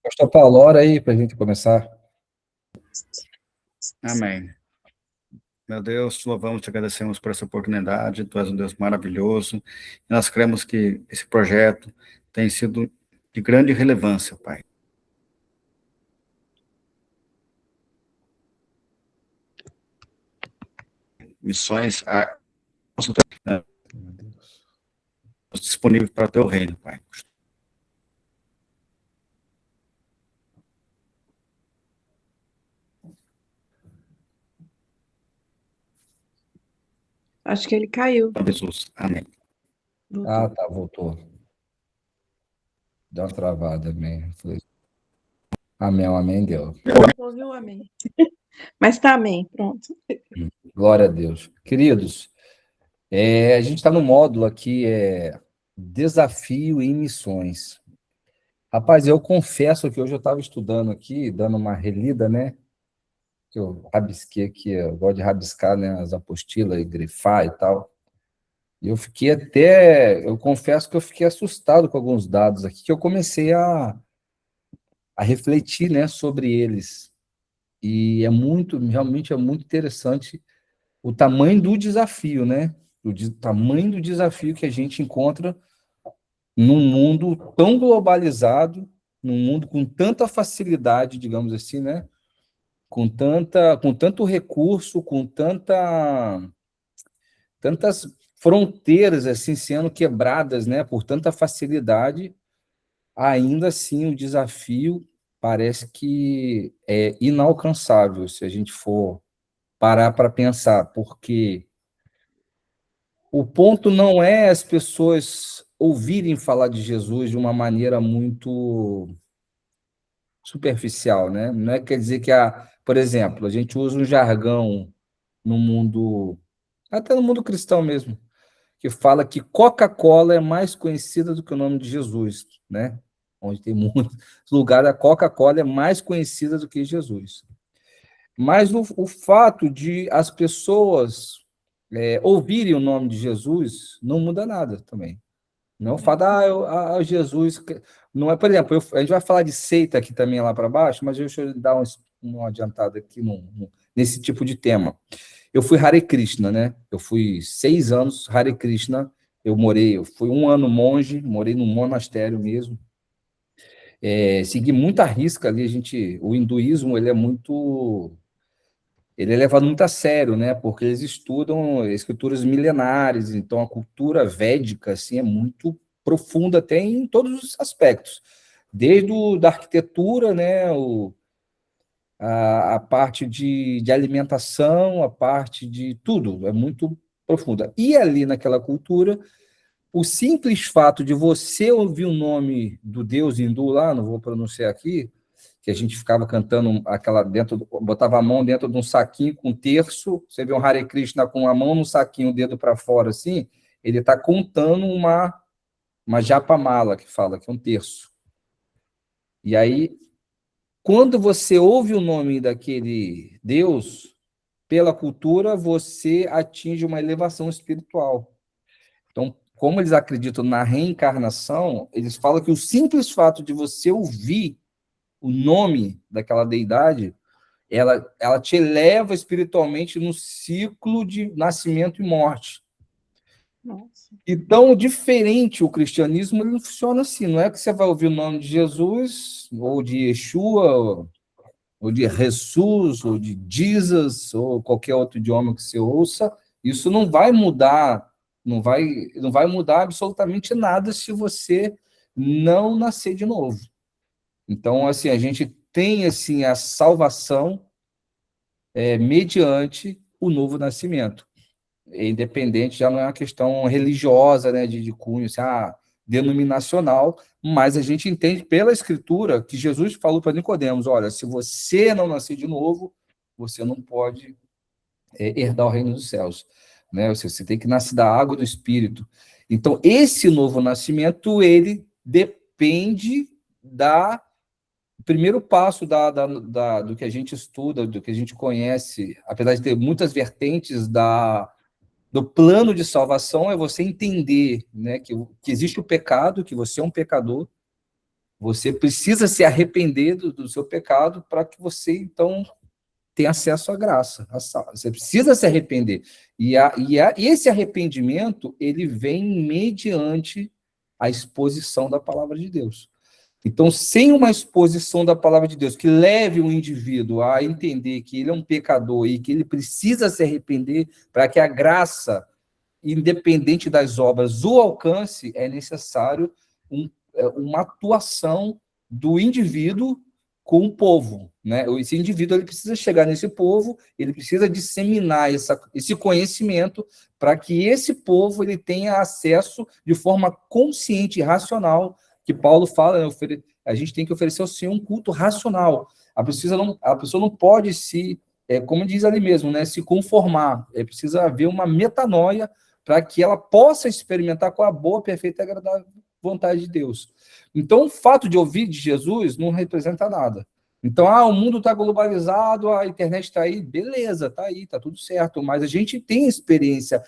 Pastor Paulo, ora aí para a gente começar. Amém. Meu Deus, louvamos e te agradecemos por essa oportunidade. Tu és um Deus maravilhoso. E nós cremos que esse projeto tem sido de grande relevância, Pai. Missões disponíveis para o teu reino, Pai. Acho que ele caiu. Jesus. Amém. Ah, tá, voltou. Deu uma travada, amém. Amém, amém, deu. Ouviu amém. Mas tá amém, pronto. Glória a Deus. Queridos, a gente está no módulo aqui, Desafio em Missões. Rapaz, eu confesso que hoje eu estava estudando aqui, dando uma relida, né? Que eu rabisquei aqui, eu gosto de rabiscar, né, as apostilas e grifar e tal. E eu confesso que eu fiquei assustado com alguns dados aqui, que eu comecei a refletir, né, sobre eles. E realmente é muito interessante o tamanho do desafio, né? Tamanho do desafio que a gente encontra num mundo tão globalizado, num mundo com tanta facilidade, digamos assim, né? Com tanto recurso, tantas fronteiras assim sendo quebradas, né, por tanta facilidade, ainda assim o desafio parece que é inalcançável se a gente for parar para pensar, porque o ponto não é as pessoas ouvirem falar de Jesus de uma maneira muito superficial, né? Não é quer dizer que por exemplo, a gente usa um jargão no mundo, até no mundo cristão mesmo, que fala que Coca-Cola é mais conhecida do que o nome de Jesus, né? Onde tem muitos lugares, a Coca-Cola é mais conhecida do que Jesus. Mas o fato de as pessoas ouvirem o nome de Jesus não muda nada também. Não fala, Jesus. Não é, por exemplo, a gente vai falar de seita aqui também lá para baixo, mas deixa eu dar uma adiantada aqui nesse tipo de tema. Eu fui Hare Krishna, né? Eu fui 6 anos Hare Krishna. Eu fui 1 ano monge, morei num monastério mesmo. Segui muita risca ali. O hinduísmo ele é levado muito a sério, né? Porque eles estudam escrituras milenares, então a cultura védica assim é muito profunda até em todos os aspectos, desde da arquitetura, né? A parte de alimentação, a parte de tudo, é muito profunda. E ali naquela cultura, o simples fato de você ouvir o nome do deus hindu lá, não vou pronunciar aqui, que a gente ficava cantando botava a mão dentro de um saquinho com um terço, você vê um Hare Krishna com a mão no saquinho, o dedo para fora assim, ele está contando uma japamala, que fala, que é um terço. E aí, quando você ouve o nome daquele Deus, pela cultura, você atinge uma elevação espiritual. Então, como eles acreditam na reencarnação, eles falam que o simples fato de você ouvir o nome daquela deidade, ela te eleva espiritualmente no ciclo de nascimento e morte. Nossa. Então, diferente, o cristianismo ele não funciona assim. Não é que você vai ouvir o nome de Jesus, ou de Yeshua, ou de Jesus, ou de Jesus, ou qualquer outro idioma que você ouça, isso não vai mudar, não vai mudar absolutamente nada se você não nascer de novo. Então, assim, a gente tem assim a salvação mediante o novo nascimento. Independente, já não é uma questão religiosa, né, de cunho, assim, denominacional, mas a gente entende pela Escritura que Jesus falou para Nicodemos: olha, se você não nascer de novo, você não pode herdar o reino dos céus, né? Você tem que nascer da água e do Espírito. Então, esse novo nascimento, ele depende o primeiro passo do que a gente estuda, do que a gente conhece, apesar de ter muitas vertentes do plano de salvação, é você entender, né, que existe o pecado, que você é um pecador, Você precisa se arrepender do seu pecado para que você, então, tenha acesso à graça. Você precisa se arrepender. E esse arrependimento, ele vem mediante a exposição da palavra de Deus. Então, sem uma exposição da palavra de Deus que leve o indivíduo a entender que ele é um pecador e que ele precisa se arrepender para que a graça, independente das obras, o alcance, é necessário uma atuação do indivíduo com o povo, né? Esse indivíduo ele precisa chegar nesse povo, ele precisa disseminar esse conhecimento para que esse povo ele tenha acesso de forma consciente e racional, que Paulo fala, né? A gente tem que oferecer ao Senhor um culto racional. A pessoa não pode como diz ali mesmo, né? Se conformar. Precisa haver uma metanoia para que ela possa experimentar com a boa, perfeita e agradável vontade de Deus. Então, o fato de ouvir de Jesus não representa nada. Então, o mundo está globalizado, a internet está aí, beleza, está aí, está tudo certo, mas a gente tem experiência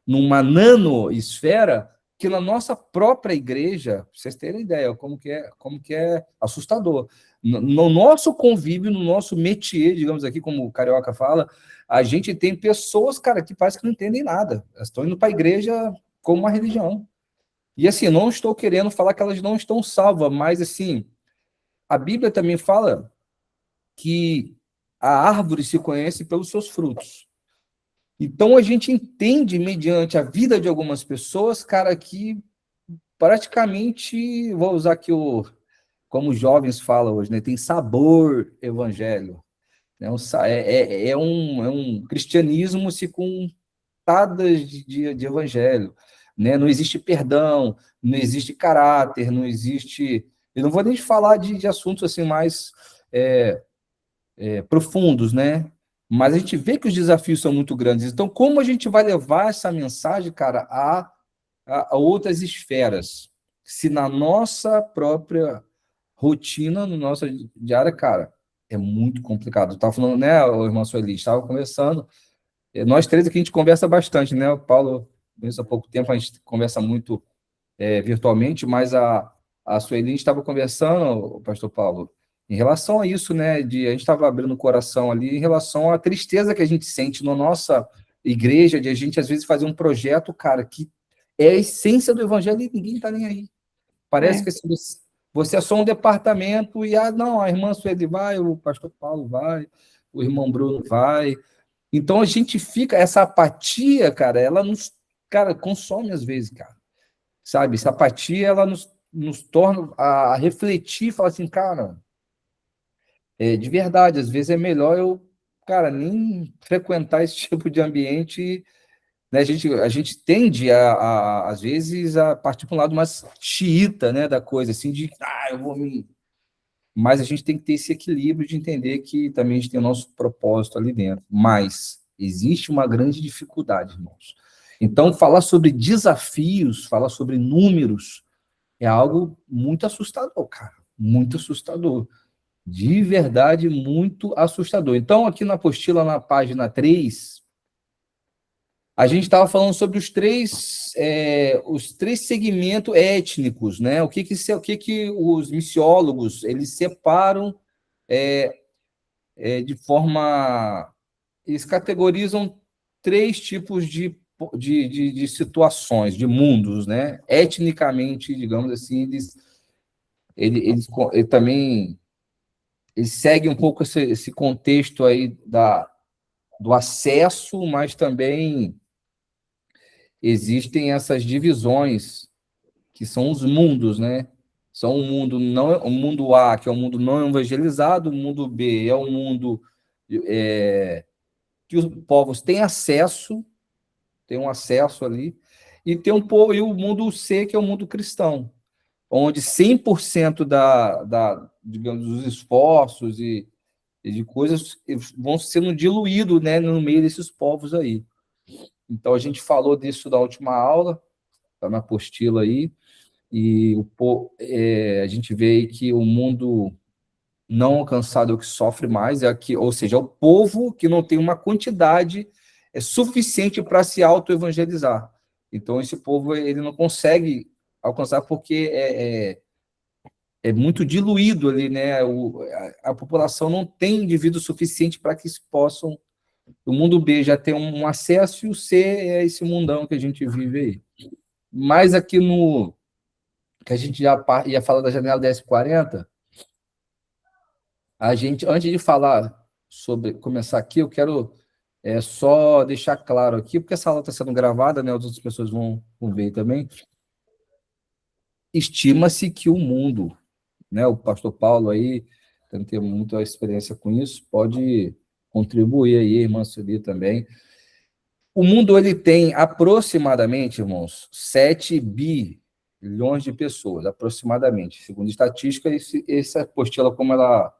numa nanoesfera que na nossa própria igreja, para vocês terem ideia como que é assustador. No nosso convívio, no nosso métier, digamos aqui, como o Carioca fala, a gente tem pessoas, cara, que parece que não entendem nada. Elas estão indo para a igreja como uma religião. E assim, não estou querendo falar que elas não estão salvas, mas assim, a Bíblia também fala que a árvore se conhece pelos seus frutos. Então a gente entende, mediante a vida de algumas pessoas, cara, que praticamente, vou usar aqui como os jovens falam hoje, né? Tem sabor evangelho. É um cristianismo com tadas de evangelho. Né? Não existe perdão, não existe caráter, não existe... Eu não vou nem falar de assuntos assim mais profundos, né? Mas a gente vê que os desafios são muito grandes. Então, como a gente vai levar essa mensagem, cara, a outras esferas? Se na nossa própria rotina, na nossa diária, cara, é muito complicado. Eu estava falando, né, o irmão Sueli, estava conversando, nós três aqui a gente conversa bastante, né? O Paulo, há pouco tempo, a gente conversa muito virtualmente, mas a Sueli estava conversando, o pastor Paulo, em relação a isso, né? A gente estava abrindo o coração ali, em relação à tristeza que a gente sente na nossa igreja, de a gente, às vezes, fazer um projeto, cara, que é a essência do evangelho e ninguém está nem aí. Parece que assim, você é só um departamento e, não, a irmã Sueli vai, o pastor Paulo vai, o irmão Bruno vai. Então, a gente fica... Essa apatia, cara, ela nos... Cara, consome às vezes, cara. Sabe? Essa apatia, ela nos torna a refletir, falar assim, cara, de verdade, às vezes é melhor eu, cara, nem frequentar esse tipo de ambiente, né? A gente tende, às vezes, a partir para um lado mais xiita, né, da coisa, assim, eu vou me... Mas a gente tem que ter esse equilíbrio de entender que também a gente tem o nosso propósito ali dentro. Mas existe uma grande dificuldade, irmãos. Então, falar sobre desafios, falar sobre números, é algo muito assustador, cara. Muito assustador. De verdade, muito assustador. Então, aqui na apostila, na página 3, a gente estava falando sobre os três segmentos étnicos, né? O que os missiólogos eles separam de forma... Eles categorizam 3 tipos de situações, de mundos, né? Etnicamente, digamos assim, eles também seguem um pouco esse contexto aí do acesso, mas também existem essas divisões que são os mundos, né? São o mundo A, que é o mundo não evangelizado, o mundo B é o mundo que os povos têm acesso, tem um acesso ali, e tem e o mundo C, que é o mundo cristão, onde 100% digamos, dos esforços e de coisas vão sendo diluídos, né, no meio desses povos aí. Então, a gente falou disso na última aula, está na apostila aí, e a gente vê aí que o mundo não alcançado é o que sofre mais, ou seja, é o povo que não tem uma quantidade suficiente para se auto-evangelizar. Então, esse povo ele não consegue alcançar porque é muito diluído ali, né? A população não tem indivíduo suficiente para que possam. O mundo B já tem um acesso e o C é esse mundão que a gente vive aí. Mas aqui no. Que a gente já ia falar da janela 1040, a gente, antes de falar sobre começar aqui, eu quero só deixar claro aqui, porque essa aula está sendo gravada, né? Outras pessoas vão ver também. Estima-se que o mundo, né? O pastor Paulo aí, tem muita experiência com isso, pode contribuir aí, irmã Sueli também. O mundo ele tem aproximadamente, irmãos, 7 bilhões de pessoas, aproximadamente. Segundo estatística, essa apostila, como ela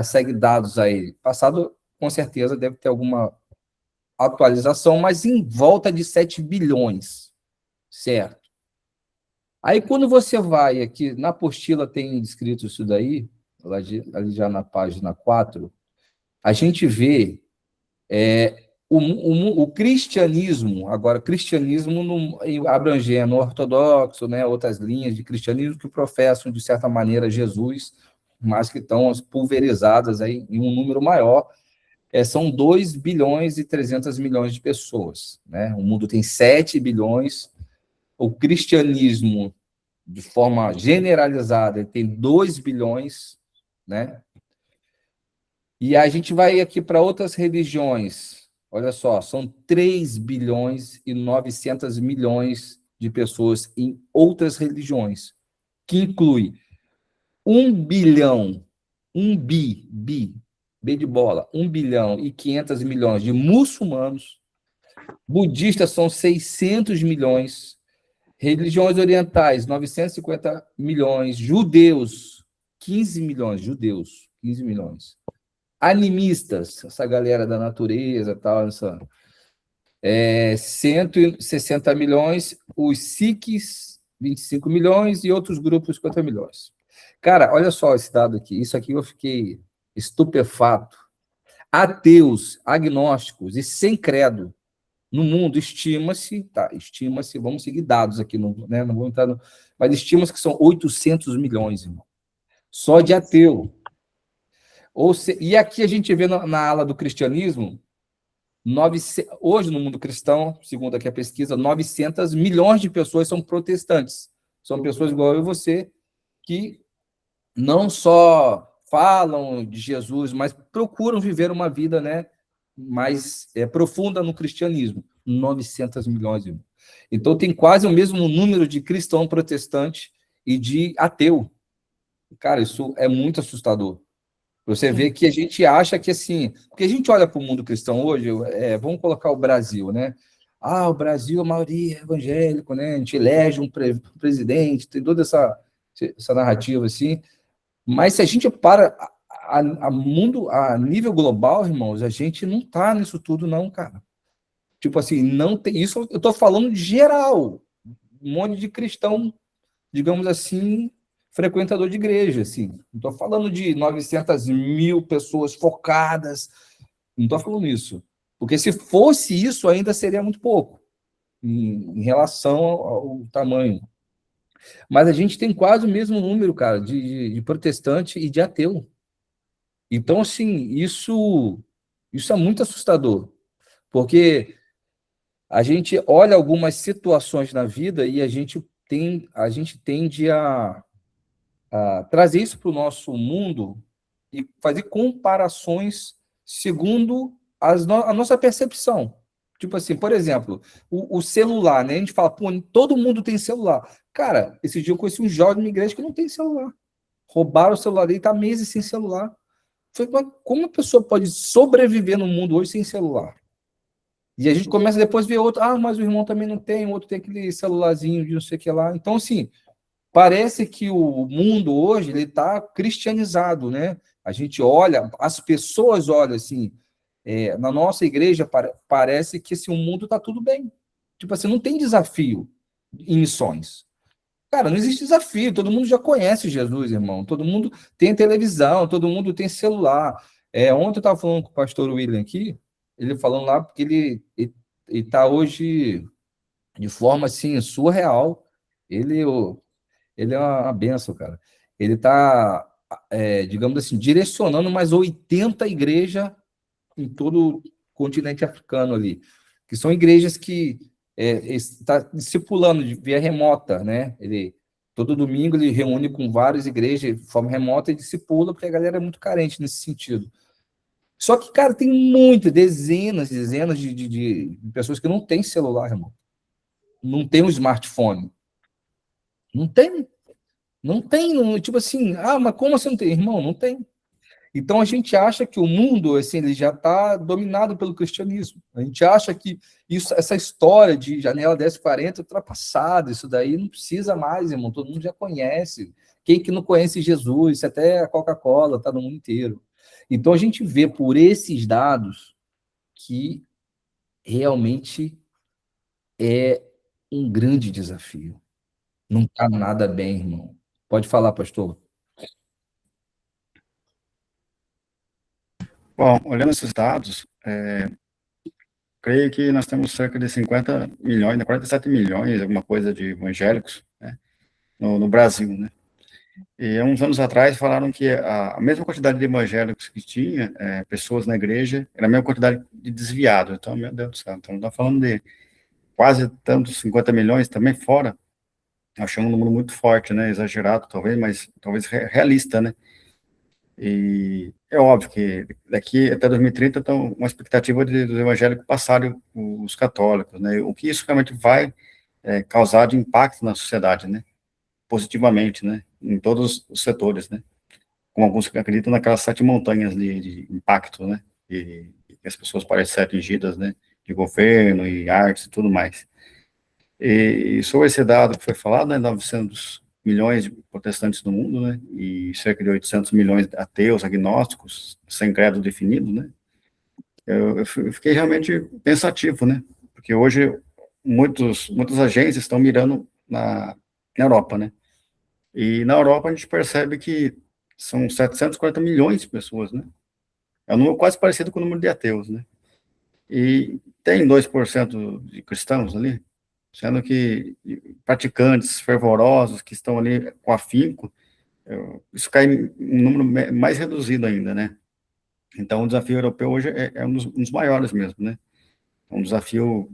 segue dados aí, passado, com certeza, deve ter alguma atualização, mas em volta de 7 bilhões, certo? Aí, quando você vai aqui, na apostila tem escrito isso daí, ali já na página 4, a gente vê o cristianismo, agora, cristianismo abrangendo ortodoxo, né, outras linhas de cristianismo que professam, de certa maneira, Jesus, mas que estão pulverizadas aí em um número maior, são 2 bilhões e 300 milhões de pessoas. Né? O mundo tem 7 bilhões, o cristianismo, de forma generalizada, tem 2 bilhões, né? E a gente vai aqui para outras religiões. Olha só, são 3 bilhões e 900 milhões de pessoas em outras religiões, que inclui 1 bilhão, B de bola, 1 bilhão e 500 milhões de muçulmanos, budistas são 600 milhões, religiões orientais, 950 milhões, judeus, 15 milhões, 15 milhões. Animistas, essa galera da natureza, tal, 160 milhões, os Sikhs, 25 milhões, e outros grupos, 50 milhões. Cara, olha só esse dado aqui, isso aqui eu fiquei estupefato. Ateus, agnósticos e sem credo no mundo, estima-se, vamos seguir dados aqui, não vamos entrar mas estima-se que são 800 milhões, irmão, só de ateu. E aqui a gente vê na ala do cristianismo, hoje no mundo cristão, segundo aqui a pesquisa, 900 milhões de pessoas são protestantes. São pessoas igual eu e você, que não só falam de Jesus, mas procuram viver uma vida, né, mais profunda no cristianismo. 900 milhões. Irmão. Então tem quase o mesmo número de cristão protestante e de ateu. Cara, isso é muito assustador. Você vê que a gente acha que, assim... Porque a gente olha para o mundo cristão hoje, vamos colocar o Brasil, né? O Brasil, a maioria é evangélico, né? A gente elege um presidente, tem toda essa narrativa, assim. Mas se a gente para a nível global, irmãos, a gente não está nisso tudo, não, cara. Tipo assim, não tem... Isso eu estou falando de geral. Um monte de cristão, digamos assim... frequentador de igreja, assim. Não estou falando de 900 mil pessoas focadas, não estou falando isso. Porque se fosse isso, ainda seria muito pouco, em relação ao tamanho. Mas a gente tem quase o mesmo número, cara, de protestante e de ateu. Então, assim, isso é muito assustador. Porque a gente olha algumas situações na vida e a gente tende a trazer isso para o nosso mundo e fazer comparações segundo a nossa percepção. Tipo assim, por exemplo, o celular, né? A gente fala, pô, todo mundo tem celular. Cara, esse dia eu conheci um jovem na igreja que não tem celular. Roubaram o celular dele, está meses sem celular. Falei, como a pessoa pode sobreviver no mundo hoje sem celular? E a gente começa depois a ver outro, mas o irmão também não tem, o outro tem aquele celularzinho de não sei o que lá. Então, assim, parece que o mundo hoje ele está cristianizado, né? A gente olha, as pessoas olham assim, na nossa igreja parece que assim, o mundo está tudo bem. Tipo assim, não tem desafio em missões. Cara, não existe desafio, todo mundo já conhece Jesus, irmão. Todo mundo tem televisão, todo mundo tem celular. Ontem eu estava falando com o pastor William aqui, ele falando lá, porque ele está hoje de forma assim, surreal. Ele é uma benção, cara. ele está, digamos assim, direcionando mais 80 igrejas em todo o continente africano ali, que são igrejas que está discipulando de via remota, né? Todo domingo ele reúne com várias igrejas de forma remota e discipula, porque a galera é muito carente nesse sentido. Só que, cara, tem dezenas de pessoas que não têm celular, irmão. Não tem um smartphone. Não tem. Não tem. Tipo assim, mas como assim não tem? Irmão, não tem. Então a gente acha que o mundo assim, ele já está dominado pelo cristianismo. A gente acha que essa história de janela 1040 é ultrapassada, isso daí não precisa mais, irmão. Todo mundo já conhece. Quem que não conhece Jesus? Até a Coca-Cola está no mundo inteiro. Então a gente vê por esses dados que realmente é um grande desafio. Não está nada bem, irmão. Pode falar, pastor. Bom, olhando esses dados, creio que nós temos cerca de 50 milhões, 47 milhões, alguma coisa de evangélicos, né, no Brasil, né? E há uns anos atrás falaram que a mesma quantidade de evangélicos que tinha, pessoas na igreja, era a mesma quantidade de desviados. Então, meu Deus do céu, então não está falando de quase tantos 50 milhões também fora. Achei um número muito forte, né? Exagerado, talvez, mas talvez realista, né? E é óbvio que daqui até 2030 estão uma expectativa dos evangélicos passarem os católicos, né? O que isso realmente vai causar de impacto na sociedade, né? Positivamente, né? Em todos os setores, né? Como alguns acreditam naquelas 7 montanhas de impacto, né? E as pessoas parecem ser atingidas, né? De governo e artes e tudo mais. E sobre esse dado que foi falado, né? 900 milhões de protestantes no mundo, né? E cerca de 800 milhões de ateus, agnósticos, sem credo definido, né? Eu fiquei realmente pensativo, né? Porque hoje muitas agências estão mirando na Europa, né? E na Europa a gente percebe que são 740 milhões de pessoas, né? É um número quase parecido com o número de ateus, né? E tem 2% de cristãos ali, sendo que praticantes fervorosos que estão ali com afinco, isso cai em um número mais reduzido ainda, né? Então o desafio europeu hoje é um dos maiores mesmo, né? É um desafio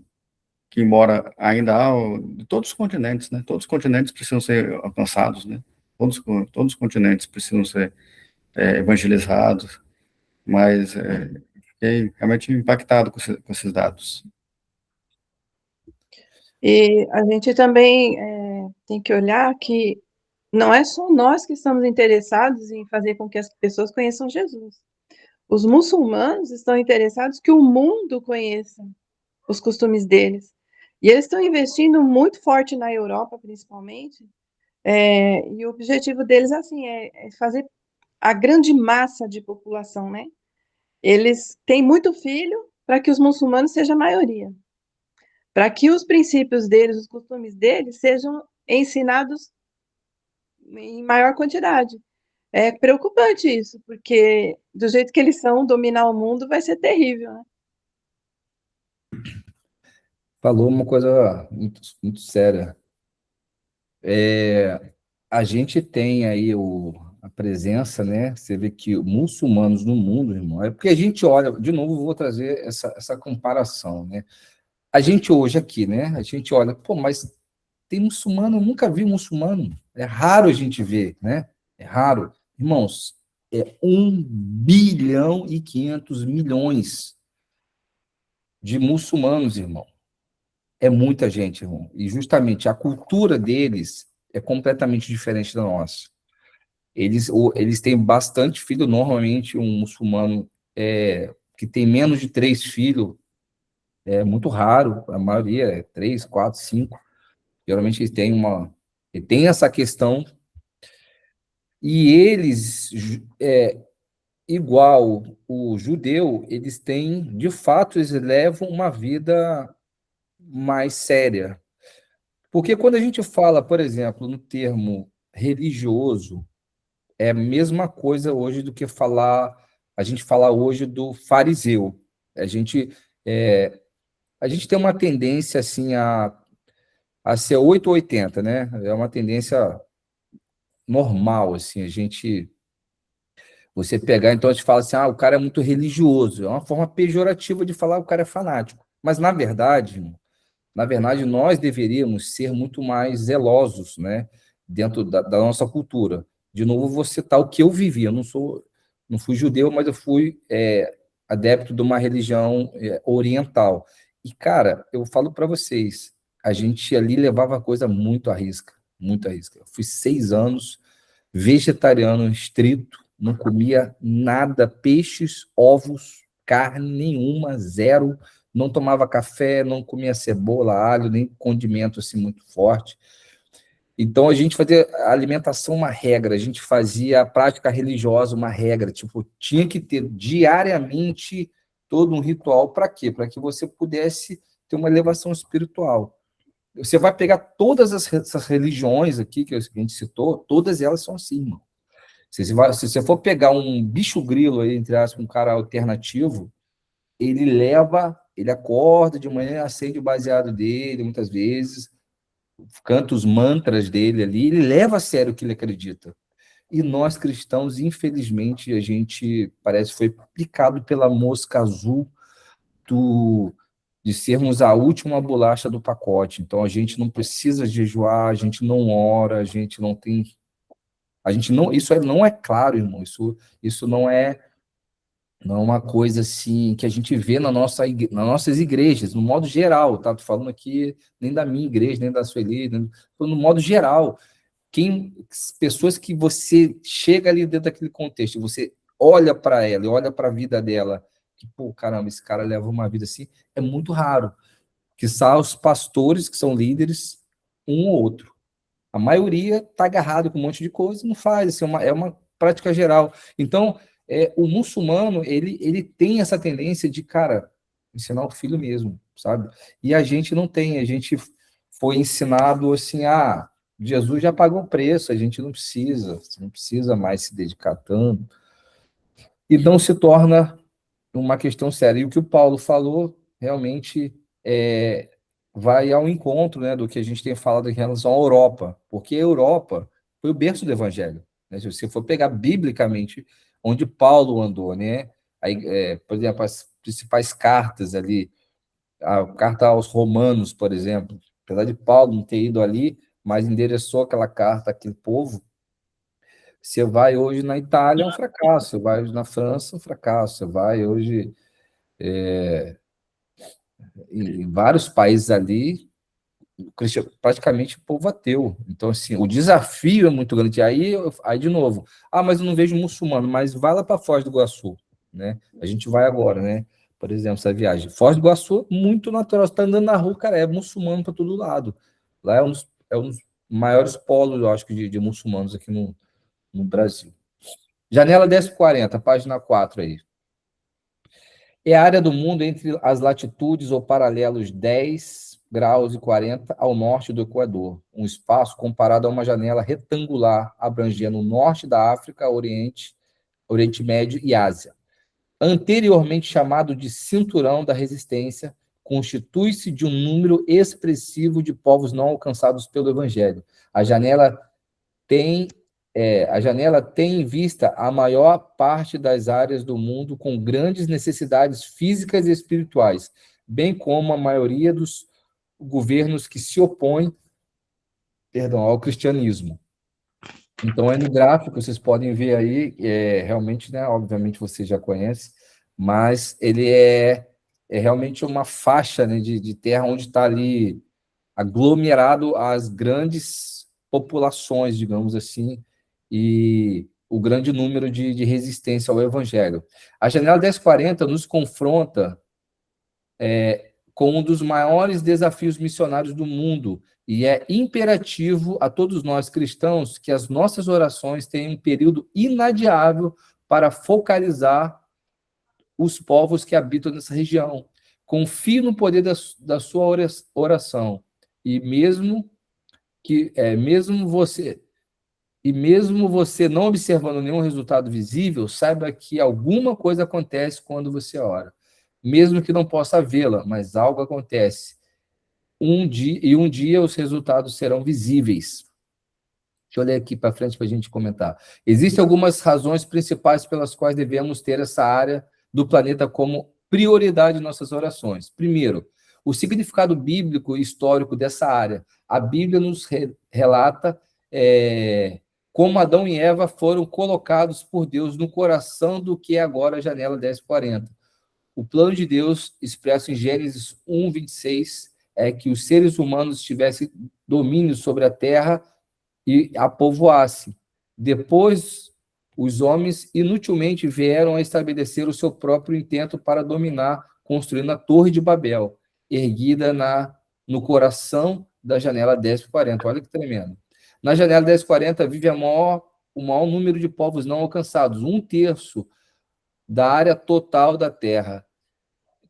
que, embora ainda há de todos os continentes, né? Todos os continentes precisam ser alcançados, né? Todos os continentes precisam ser evangelizados, mas fiquei realmente impactado com esses dados. E a gente também tem que olhar que não é só nós que estamos interessados em fazer com que as pessoas conheçam Jesus. Os muçulmanos estão interessados que o mundo conheça os costumes deles. E eles estão investindo muito forte na Europa, principalmente, e o objetivo deles, assim, é fazer a grande massa de população, né? Eles têm muito filho para que os muçulmanos sejam a maioria, para que os princípios deles, os costumes deles, sejam ensinados em maior quantidade. É preocupante isso, porque do jeito que eles são, dominar o mundo vai ser terrível, né? Falou uma coisa muito, muito séria. A gente tem aí a presença, né? Você vê que muçulmanos no mundo, irmão, é porque a gente olha, de novo, vou trazer essa comparação, né? A gente hoje aqui, né? A gente olha, pô, mas tem muçulmano, eu nunca vi muçulmano. É raro a gente ver, né? É raro. Irmãos, é 1,5 bilhão de muçulmanos, irmão. É muita gente, irmão. E justamente a cultura deles é completamente diferente da nossa. Eles têm bastante filho. Normalmente, um muçulmano que tem menos de 3 filhos é muito raro. A maioria é 3, 4, 5. Geralmente ele tem essa questão. E eles, igual o judeu, eles têm, de fato, eles levam uma vida mais séria. Porque quando a gente fala, por exemplo, no termo religioso, é a mesma coisa hoje do que a gente falar hoje do fariseu. A gente, é, a gente tem uma tendência assim a ser 8 ou 80, né? É uma tendência normal, assim, você pegar, então a gente fala assim, o cara é muito religioso, é uma forma pejorativa de falar o cara é fanático, mas na verdade nós deveríamos ser muito mais zelosos, né, dentro da nossa cultura. De novo, vou citar o que eu vivi, não fui judeu, mas eu fui adepto de uma religião oriental, e cara, eu falo para vocês, a gente ali levava a coisa muito à risca, muito à risca. Eu fui 6 anos vegetariano estrito, não comia nada, peixes, ovos, carne nenhuma, zero, não tomava café, não comia cebola, alho, nem condimento assim muito forte. Então a gente fazia a alimentação uma regra, a gente fazia a prática religiosa uma regra, tipo, tinha que ter diariamente todo um ritual para quê? Para que você pudesse ter uma elevação espiritual. Você vai pegar todas essas religiões aqui que a gente citou, todas elas são assim, irmão. Se você for pegar um bicho grilo aí, entre aspas, um cara alternativo, ele acorda de manhã, acende o baseado dele, muitas vezes, canta os mantras dele ali, ele leva a sério o que ele acredita. E nós cristãos, infelizmente, a gente parece que foi picado pela mosca azul de sermos a última bolacha do pacote. Então a gente não precisa jejuar, a gente não ora, a gente não tem, a gente não, não é claro, irmão. Isso não é uma coisa assim que a gente vê nas nossas igrejas, no modo geral, tá? Tô falando aqui nem da minha igreja, nem da sua igreja, no modo geral. Pessoas que você chega ali dentro daquele contexto, você olha para ela e olha para a vida dela, que, pô, caramba, esse cara leva uma vida assim, é muito raro. Que são os pastores que são líderes, um ou outro. A maioria está agarrado com um monte de coisa e não faz, assim, é uma prática geral. Então, o muçulmano, ele tem essa tendência de, cara, ensinar o filho mesmo, sabe? E a gente não tem, a gente foi ensinado assim, Jesus já pagou o preço, a gente não precisa mais se dedicar tanto. E não se torna uma questão séria. E o que o Paulo falou realmente vai ao encontro, né, do que a gente tem falado em relação à Europa, porque a Europa foi o berço do Evangelho. Né? Se você for pegar biblicamente onde Paulo andou, né, aí, por exemplo, as principais cartas ali, a carta aos Romanos, por exemplo, apesar de Paulo não ter ido ali, mas endereçou aquela carta àquele povo. Você vai hoje na Itália, é um fracasso. Você vai hoje na França, é um fracasso. Você vai hoje em vários países ali, praticamente o povo ateu. Então, assim, o desafio é muito grande. Aí de novo, mas eu não vejo muçulmano, mas vai lá para Foz do Iguaçu, né? A gente vai agora, né? Por exemplo, essa viagem. Foz do Iguaçu, muito natural. Você está andando na rua, cara, é muçulmano para todo lado. Lá é um dos maiores polos, eu acho, de muçulmanos aqui no Brasil. Janela 1040, página 4 aí. É a área do mundo entre as latitudes ou paralelos 10 graus e 40 ao norte do Equador, um espaço comparado a uma janela retangular abrangendo o norte da África, Oriente Médio e Ásia. Anteriormente chamado de Cinturão da Resistência, constitui-se de um número expressivo de povos não alcançados pelo Evangelho. A janela tem em vista a maior parte das áreas do mundo com grandes necessidades físicas e espirituais, bem como a maioria dos governos que se opõem, ao cristianismo. Então, no gráfico, vocês podem ver aí, realmente, né, obviamente você já conhece, mas ele é realmente uma faixa, né, de terra onde está ali aglomerado as grandes populações, digamos assim, e o grande número de resistência ao Evangelho. A janela 1040 nos confronta com um dos maiores desafios missionários do mundo, e é imperativo a todos nós cristãos que as nossas orações tenham um período inadiável para focalizar os povos que habitam nessa região. Confie no poder da sua oração, e mesmo você não observando nenhum resultado visível, saiba que alguma coisa acontece quando você ora. Mesmo que não possa vê-la, mas algo acontece. Um dia os resultados serão visíveis. Deixa eu ler aqui para frente para a gente comentar. Existem algumas razões principais pelas quais devemos ter essa área do planeta como prioridade em nossas orações. Primeiro, o significado bíblico e histórico dessa área. A Bíblia nos relata como Adão e Eva foram colocados por Deus no coração do que é agora a janela 1040. O plano de Deus, expresso em Gênesis 1, 26, é que os seres humanos tivessem domínio sobre a terra e a povoasse. Depois, os homens inutilmente vieram a estabelecer o seu próprio intento para dominar, construindo a Torre de Babel, erguida no coração da janela 1040. Olha que tremendo. Na janela 1040 vive o maior número de povos não alcançados, 1/3 da área total da Terra,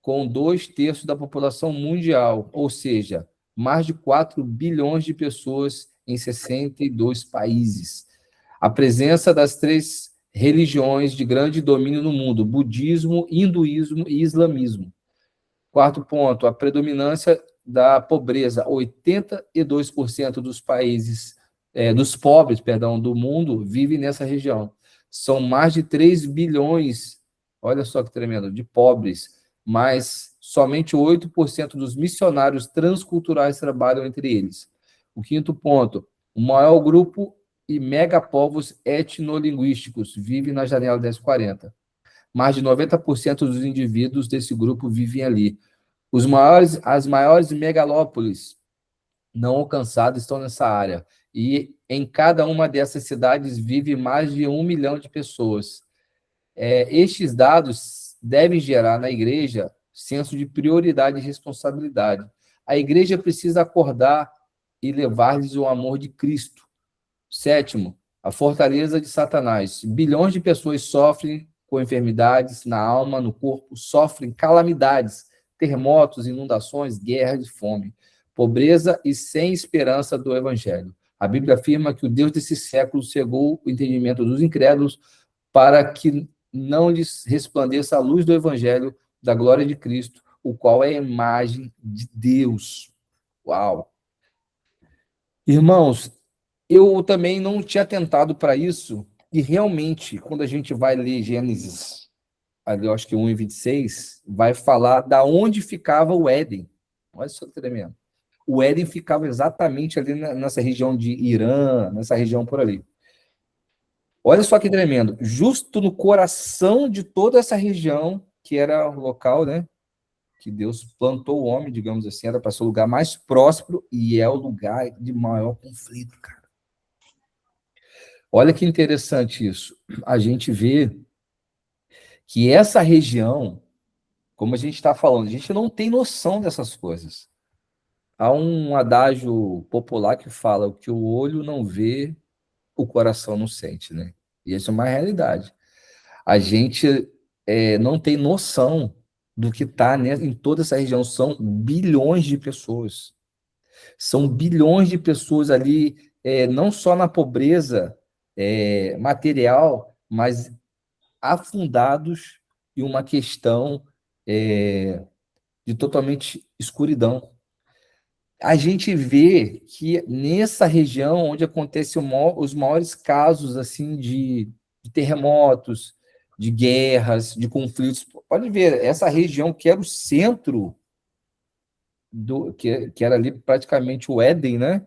com 2/3 da população mundial, ou seja, mais de 4 bilhões de pessoas em 62 países. A presença das 3 religiões de grande domínio no mundo: budismo, hinduísmo e islamismo. Quarto ponto, a predominância da pobreza. 82% dos países, dos pobres, do mundo, vivem nessa região. São mais de 3 bilhões, olha só que tremendo, de pobres, mas somente 8% dos missionários transculturais trabalham entre eles. O quinto ponto, o maior grupo e megapovos etnolinguísticos vivem na janela 1040. Mais de 90% dos indivíduos desse grupo vivem ali. As maiores megalópolis não alcançadas estão nessa área. E em cada uma dessas cidades vive mais de 1 milhão de pessoas. Estes dados devem gerar na igreja senso de prioridade e responsabilidade. A igreja precisa acordar e levar-lhes o amor de Cristo. Sétimo, a fortaleza de Satanás. Bilhões de pessoas sofrem com enfermidades na alma, no corpo, sofrem calamidades, terremotos, inundações, guerras e fome, pobreza e sem esperança do evangelho. A Bíblia afirma que o Deus desse século cegou o entendimento dos incrédulos para que não lhes resplandeça a luz do evangelho da glória de Cristo, o qual é a imagem de Deus. Uau! Irmãos, eu também não tinha atentado para isso, e realmente, quando a gente vai ler Gênesis, ali eu acho que 1:26, vai falar da onde ficava o Éden. Olha só que tremendo. O Éden ficava exatamente ali nessa região de Irã, nessa região por ali. Olha só que tremendo. Justo no coração de toda essa região, que era o local, né, que Deus plantou o homem, digamos assim, era para ser o lugar mais próspero e é o lugar de maior conflito, cara. Olha que interessante isso. A gente vê que essa região, como a gente está falando, a gente não tem noção dessas coisas. Há um adágio popular que fala: o que o olho não vê, o coração não sente, né? E isso é uma realidade. A gente não tem noção do que está em toda essa região. São bilhões de pessoas. São bilhões de pessoas ali, não só na pobreza material, mas afundados em uma questão de totalmente escuridão. A gente vê que nessa região onde acontecem os maiores casos assim de terremotos, de guerras, de conflitos, pode ver, essa região que era o centro que era ali praticamente o Éden, né?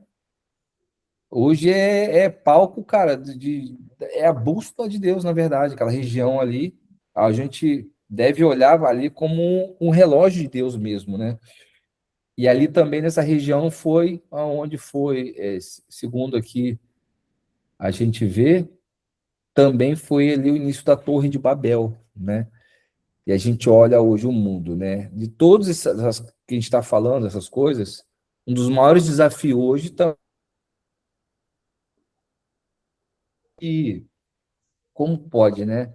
Hoje é palco, cara, é a bússola de Deus, na verdade, aquela região ali. A gente deve olhar ali como um relógio de Deus mesmo, né? E ali também nessa região foi aonde foi, segundo aqui a gente vê, também foi ali o início da Torre de Babel, né? E a gente olha hoje o mundo, né? De todos essas que a gente está falando, essas coisas, um dos maiores desafios hoje está e como pode, né?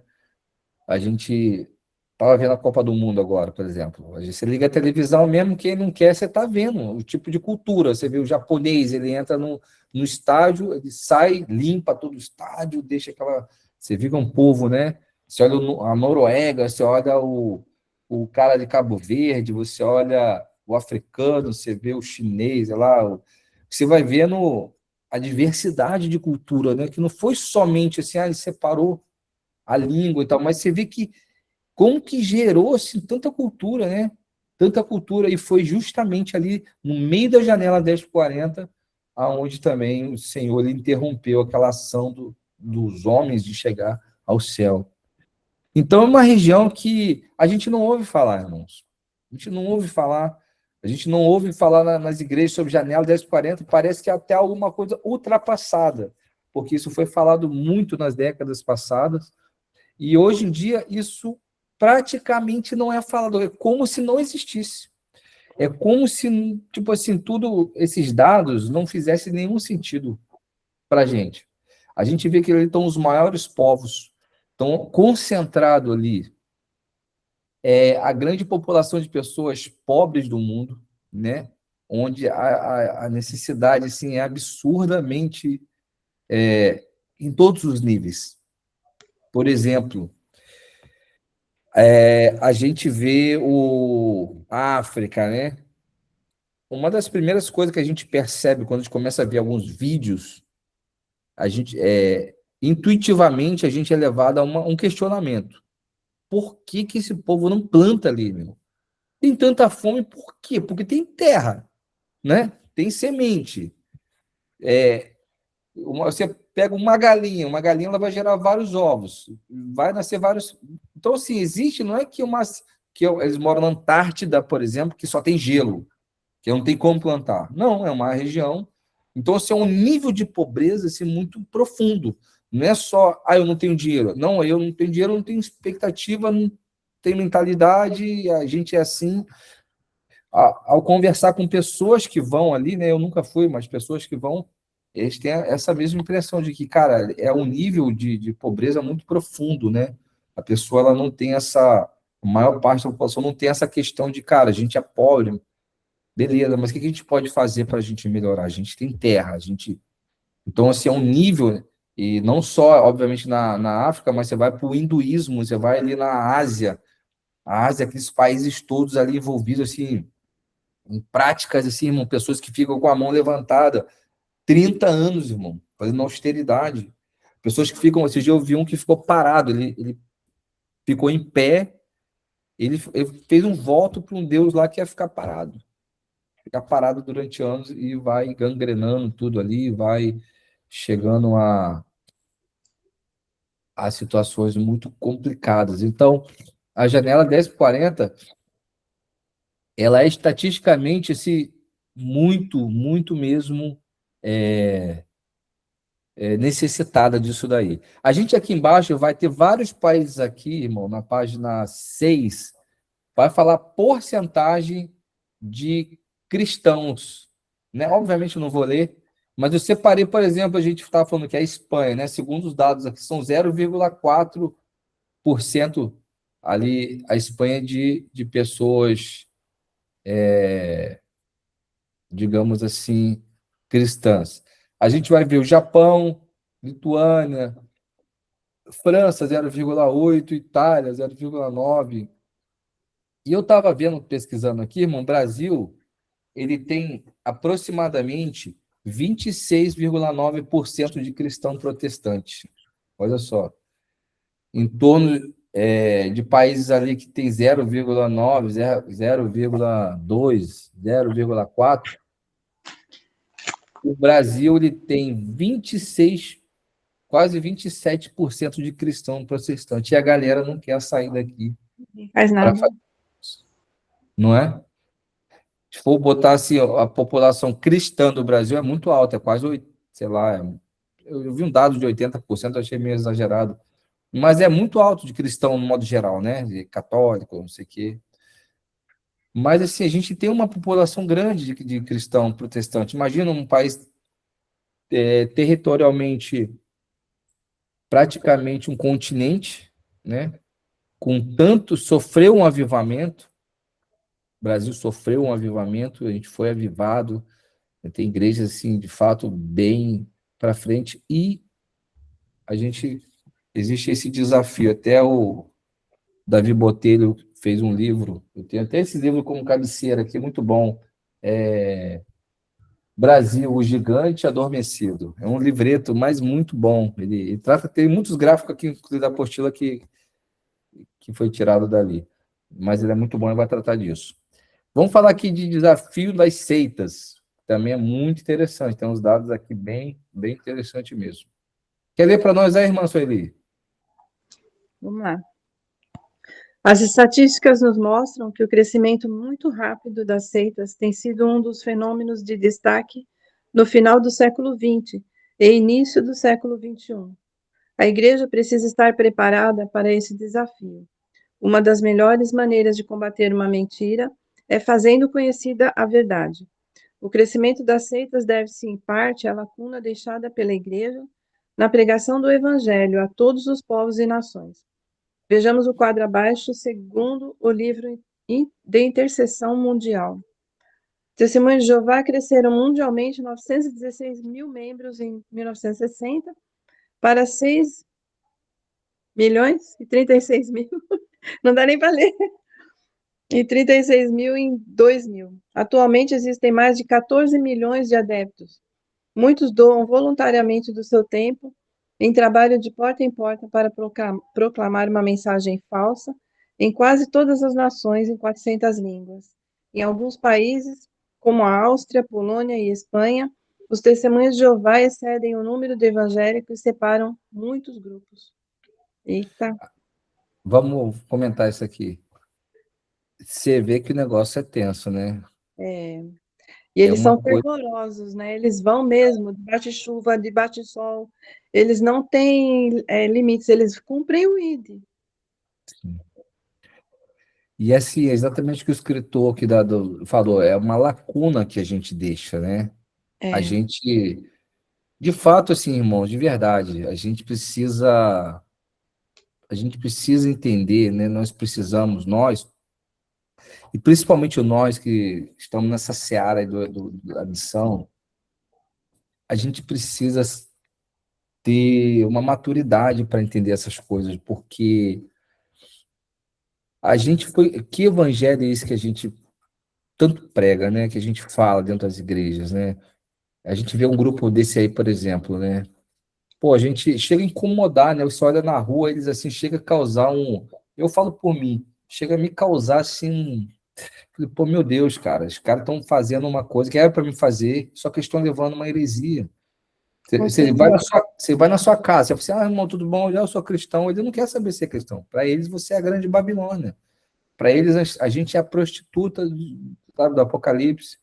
A gente estava vendo a Copa do Mundo agora, por exemplo. Você liga a televisão, mesmo quem não quer, você está vendo o tipo de cultura. Você vê o japonês, ele entra no estádio, ele sai, limpa todo o estádio, deixa aquela... Você vê um povo, né? Você olha a Noruega, você olha o cara de Cabo Verde, você olha o africano, você vê o chinês, lá, você vai vendo a diversidade de cultura, né? Que não foi somente assim, ele separou a língua e tal, mas você vê que como que gerou assim, tanta cultura, né? Tanta cultura, e foi justamente ali no meio da janela 1040, aonde também o Senhor ele interrompeu aquela ação dos homens de chegar ao céu. Então é uma região que a gente não ouve falar, irmãos. A gente não ouve falar. A gente não ouve falar nas igrejas sobre janela 1040, parece que é até alguma coisa ultrapassada, porque isso foi falado muito nas décadas passadas, e hoje em dia isso praticamente não é falado, é como se não existisse. É como se, tipo assim, tudo esses dados não fizessem nenhum sentido para a gente. A gente vê que ali estão os maiores povos, estão concentrados ali a grande população de pessoas pobres do mundo, né? Onde a necessidade assim, é absurdamente em todos os níveis. Por exemplo, a gente vê a África, né? Uma das primeiras coisas que a gente percebe quando a gente começa a ver alguns vídeos, a gente intuitivamente a gente é levado a um questionamento. Por que que esse povo não planta ali, meu? Tem tanta fome, por quê? Porque tem terra, né? Tem semente. Você pega uma galinha ela vai gerar vários ovos, vai nascer vários. Então, assim, existe, não é que eles moram na Antártida, por exemplo, que só tem gelo, que não tem como plantar. Não, é uma região. Então, assim, é um nível de pobreza assim, muito profundo. Não é só, eu não tenho dinheiro. Não, eu não tenho dinheiro, eu não tenho expectativa, não tenho mentalidade, a gente é assim. Ao conversar com pessoas que vão ali, né? Eu nunca fui, mas pessoas que vão, eles têm essa mesma impressão de que, cara, é um nível de pobreza muito profundo, né? A pessoa ela não tem essa, a maior parte da população não tem essa questão de, cara, a gente é pobre, beleza, mas o que a gente pode fazer para a gente melhorar? A gente tem terra, a gente. Então, assim, é um nível, e não só, obviamente, na África, mas você vai para o hinduísmo, você vai ali na Ásia, a Ásia, aqueles países todos ali envolvidos, assim em práticas assim, irmão, pessoas que ficam com a mão levantada 30 anos, irmão, fazendo austeridade. Pessoas que ficam, esse dia eu vi um que ficou parado, ele ficou em pé, ele fez um voto para um Deus lá que ia ficar parado durante anos e vai gangrenando tudo ali, vai chegando a situações muito complicadas. Então, a janela 1040 ela é estatisticamente assim, muito mesmo é, necessitada disso daí. A gente aqui embaixo vai ter vários países aqui, irmão, na página 6 vai falar porcentagem de cristãos, né? Obviamente eu não vou ler, mas eu separei, por exemplo, a gente estava falando que a Espanha, né? Segundo os dados aqui, são 0,4% ali a Espanha de pessoas, digamos assim, cristãs. A gente vai ver o Japão, Lituânia, França 0,8, Itália 0,9. E eu estava vendo, pesquisando aqui, irmão, Brasil, ele tem aproximadamente 26,9% de cristão protestante. Olha só. Em torno de países ali que tem 0,9, 0,2, 0,4, o Brasil ele tem 26, quase 27% de cristão protestante. E a galera não quer sair daqui Faz para nada. fazer isso, não é? Se for botar assim, a população cristã do Brasil é muito alta, é quase, sei lá, eu vi um dado de 80%, eu achei meio exagerado, mas é muito alto de cristão no modo geral, né? De católico, não sei o quê. Mas assim, a gente tem uma população grande de cristão protestante. Imagina um país territorialmente praticamente um continente, né? Com tanto sofreu um avivamento, o Brasil sofreu um avivamento, a gente foi avivado, tem igrejas assim, de fato, bem para frente e a gente existe esse desafio. Até o Davi Botelho fez um livro, eu tenho até esse livro como cabeceira aqui, muito bom. Brasil, o Gigante Adormecido. É um livreto, mas muito bom. Ele trata, tem muitos gráficos aqui, inclusive da apostila, que foi tirado dali. Mas ele é muito bom e vai tratar disso. Vamos falar aqui de desafio das seitas. Também é muito interessante. Tem uns dados aqui bem interessantes mesmo. Quer ler para nós aí, irmã Sueli? Vamos lá. As estatísticas nos mostram que o crescimento muito rápido das seitas tem sido um dos fenômenos de destaque no final do século XX e início do século XXI. A Igreja precisa estar preparada para esse desafio. Uma das melhores maneiras de combater uma mentira é fazendo conhecida a verdade. O crescimento das seitas deve-se, em parte, à lacuna deixada pela Igreja na pregação do Evangelho a todos os povos e nações. Vejamos o quadro abaixo, segundo o livro de Intercessão Mundial. Testemunhos de Jeová cresceram mundialmente 916 mil membros em 1960 para 6 milhões e 36 mil, não dá nem para ler, e 36 mil em 2000. Atualmente existem mais de 14 milhões de adeptos. Muitos doam voluntariamente do seu tempo em trabalho de porta em porta para proclamar uma mensagem falsa em quase todas as nações em 400 línguas. Em alguns países, como a Áustria, Polônia e Espanha, os testemunhos de Jeová excedem o número de evangélicos e separam muitos grupos. Eita. Vamos comentar isso aqui. Você vê que o negócio é tenso, né? E É eles uma são coisa. fervorosos, né? Eles vão mesmo, debate chuva, debate sol. Eles não têm limites, eles cumprem o ID. E assim, é exatamente o que o escritor aqui falou, é uma lacuna que a gente deixa, né? A É, gente, de fato, assim, irmãos, de verdade, a gente precisa entender, né? Nós precisamos, nós, e principalmente nós que estamos nessa seara aí da missão, a gente precisa ter uma maturidade para entender essas coisas, porque a gente foi. Que evangelho é esse que a gente tanto prega, né? Que a gente fala dentro das igrejas, né? A gente vê um grupo desse aí, por exemplo, né? Pô, a gente chega a incomodar, né? Você olha na rua, eles assim, chega a causar um. Eu falo por mim, chega a me causar assim. Pô, meu Deus, cara, os caras estão fazendo uma coisa que era para me fazer, só que estão levando uma heresia. com Você vai na sua casa, você fala assim, irmão, tudo bom? Eu sou cristão. Ele não quer saber se é cristão. Para eles, você é a grande Babilônia. Para eles, a gente é a prostituta do Apocalipse.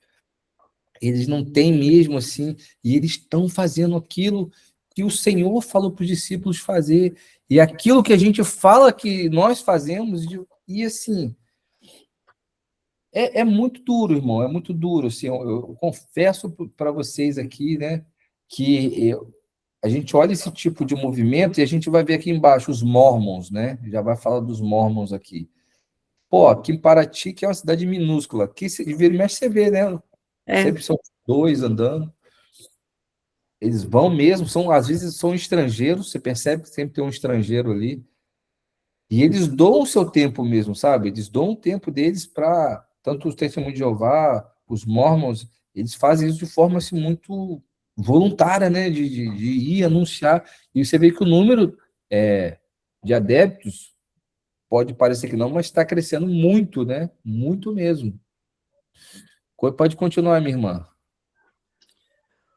Eles não têm mesmo assim, e eles estão fazendo aquilo que o Senhor falou para os discípulos fazer, e aquilo que a gente fala que nós fazemos, e assim, é muito duro, irmão, é muito duro. Assim, eu confesso para vocês aqui, né, que a gente olha esse tipo de movimento e a gente vai ver aqui embaixo os Mormons, né? Já vai falar dos Mormons aqui. Pô, aqui em Paraty, que é uma cidade minúscula, aqui de vira e mexe você vê, né? é, Sempre são dois andando. Eles vão mesmo, às vezes são estrangeiros, você percebe que sempre tem um estrangeiro ali. E eles doam o seu tempo mesmo, sabe? Eles doam o tempo deles para, tanto os Testemunhos de Jeová, os Mormons, eles fazem isso de forma assim, muito voluntária, né? De ir anunciar. E você vê que o número de adeptos pode parecer que não, mas está crescendo muito, né? Muito mesmo. Pode continuar, minha irmã.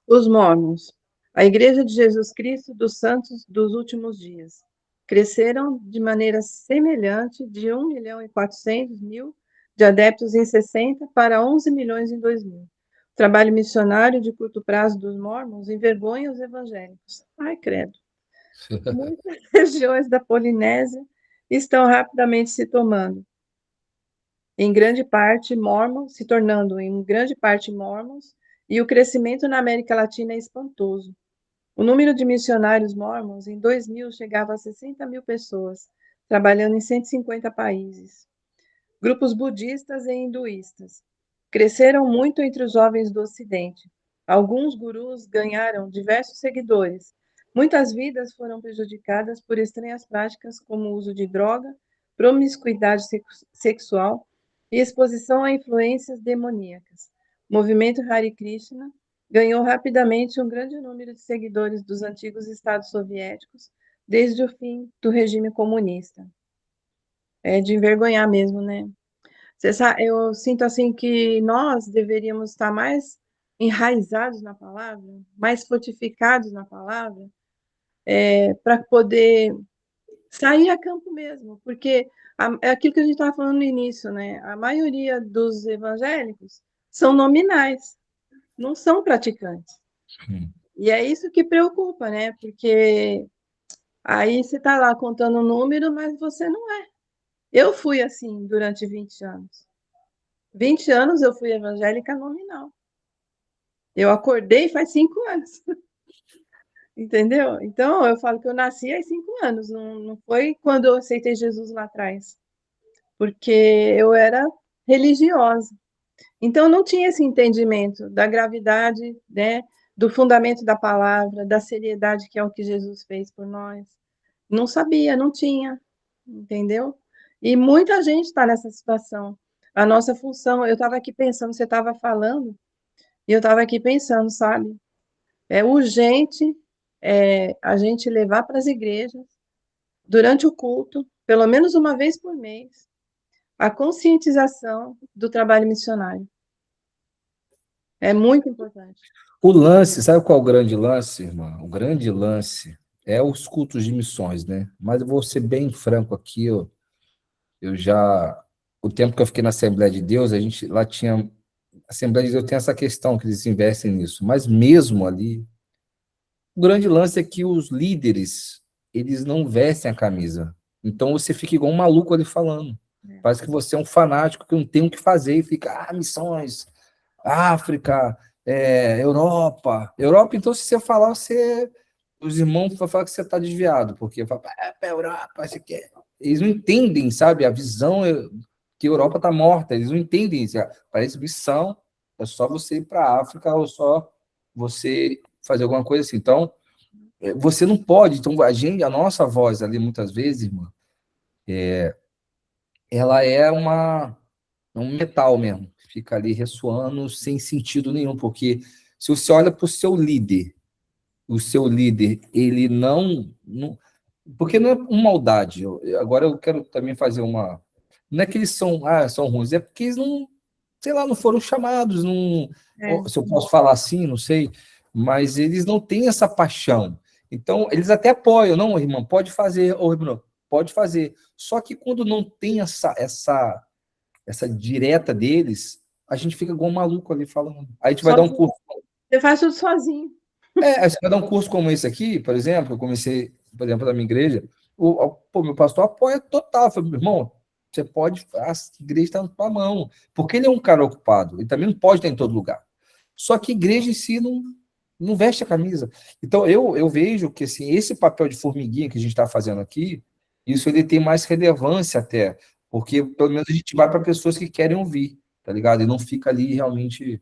os Mormons, a Igreja de Jesus Cristo dos Santos dos Últimos Dias, cresceram de maneira semelhante de 1.400.000 de adeptos em 60 para 11 milhões em 2000. O trabalho missionário de curto prazo dos Mormons envergonha os evangélicos. Ai, credo. Muitas regiões da Polinésia estão rapidamente se tornando em grande parte mormons, e o crescimento na América Latina é espantoso. O número de missionários mormons em 2000 chegava a 60 mil pessoas, trabalhando em 150 países. Grupos budistas e hinduístas cresceram muito entre os jovens do Ocidente. Alguns gurus ganharam diversos seguidores. Muitas vidas foram prejudicadas por estranhas práticas como o uso de droga, promiscuidade sexual e exposição a influências demoníacas. O movimento Hare Krishna ganhou rapidamente um grande número de seguidores dos antigos estados soviéticos desde o fim do regime comunista. É de envergonhar mesmo, né? Eu sinto assim que nós deveríamos estar mais enraizados na palavra, mais fortificados na palavra, para poder sair a campo mesmo, porque é aquilo que a gente estava falando no início, né? A maioria dos evangélicos são nominais, não são praticantes. E é isso que preocupa, né? Porque aí você está lá contando o número, mas você não é. Eu fui assim durante 20 anos. 20 anos eu fui evangélica nominal. Eu acordei faz 5 anos. Entendeu? Então, eu falo que eu nasci há 5 anos, não foi quando eu aceitei Jesus lá atrás, porque eu era religiosa. Então, não tinha esse entendimento da gravidade, né, do fundamento da palavra, da seriedade que é o que Jesus fez por nós. Não sabia, não tinha, entendeu? E muita gente está nessa situação. A nossa função, eu estava aqui pensando, você estava falando, e eu estava aqui pensando, sabe? É urgente a gente levar para as igrejas, durante o culto, pelo menos uma vez por mês, a conscientização do trabalho missionário. É muito importante. O lance, sabe qual é o grande lance, irmã? O grande lance é os cultos de missões, né? Mas eu vou ser bem franco aqui, eu já... O tempo que eu fiquei na Assembleia de Deus, a gente lá tinha... A Assembleia de Deus tem essa questão, que eles investem nisso. Mas mesmo ali, o grande lance é que os líderes, eles não vestem a camisa. Então você fica igual um maluco ali falando. Parece que você é um fanático que não tem o que fazer e fica, missões, África, Europa. Europa, então, se você falar, os irmãos vão falar que você está desviado, porque fala, para Europa, você quer. Eles não entendem, sabe, a visão que a Europa está morta, eles não entendem isso. Parece missão, é só você ir para a África ou só você fazer alguma coisa assim. Então, você não pode. Então, a nossa voz ali, muitas vezes, irmã, ela é um metal mesmo, fica ali ressoando sem sentido nenhum, porque se você olha para o seu líder, ele não, porque não é uma maldade. Agora eu quero também fazer uma, não é que eles são ruins, é porque eles não, sei lá, não foram chamados, não, se eu posso falar assim, não sei, mas eles não têm essa paixão. Então, eles até apoiam, não, irmão, pode fazer, ou irmão, pode fazer. Só que quando não tem essa direta deles, a gente fica igual um maluco ali falando. Aí a gente vai dar um curso. Você faz tudo sozinho. Aí você vai dar um curso como esse aqui, por exemplo, eu comecei, por exemplo, da minha igreja, meu pastor apoia total. Eu falei, meu irmão, você pode, a igreja está na tua mão, porque ele é um cara ocupado, ele também não pode estar em todo lugar. Só que a igreja em si não veste a camisa. Então, eu vejo que assim, esse papel de formiguinha que a gente está fazendo aqui, isso ele tem mais relevância até, porque pelo menos a gente vai para pessoas que querem ouvir, tá ligado? E não fica ali realmente.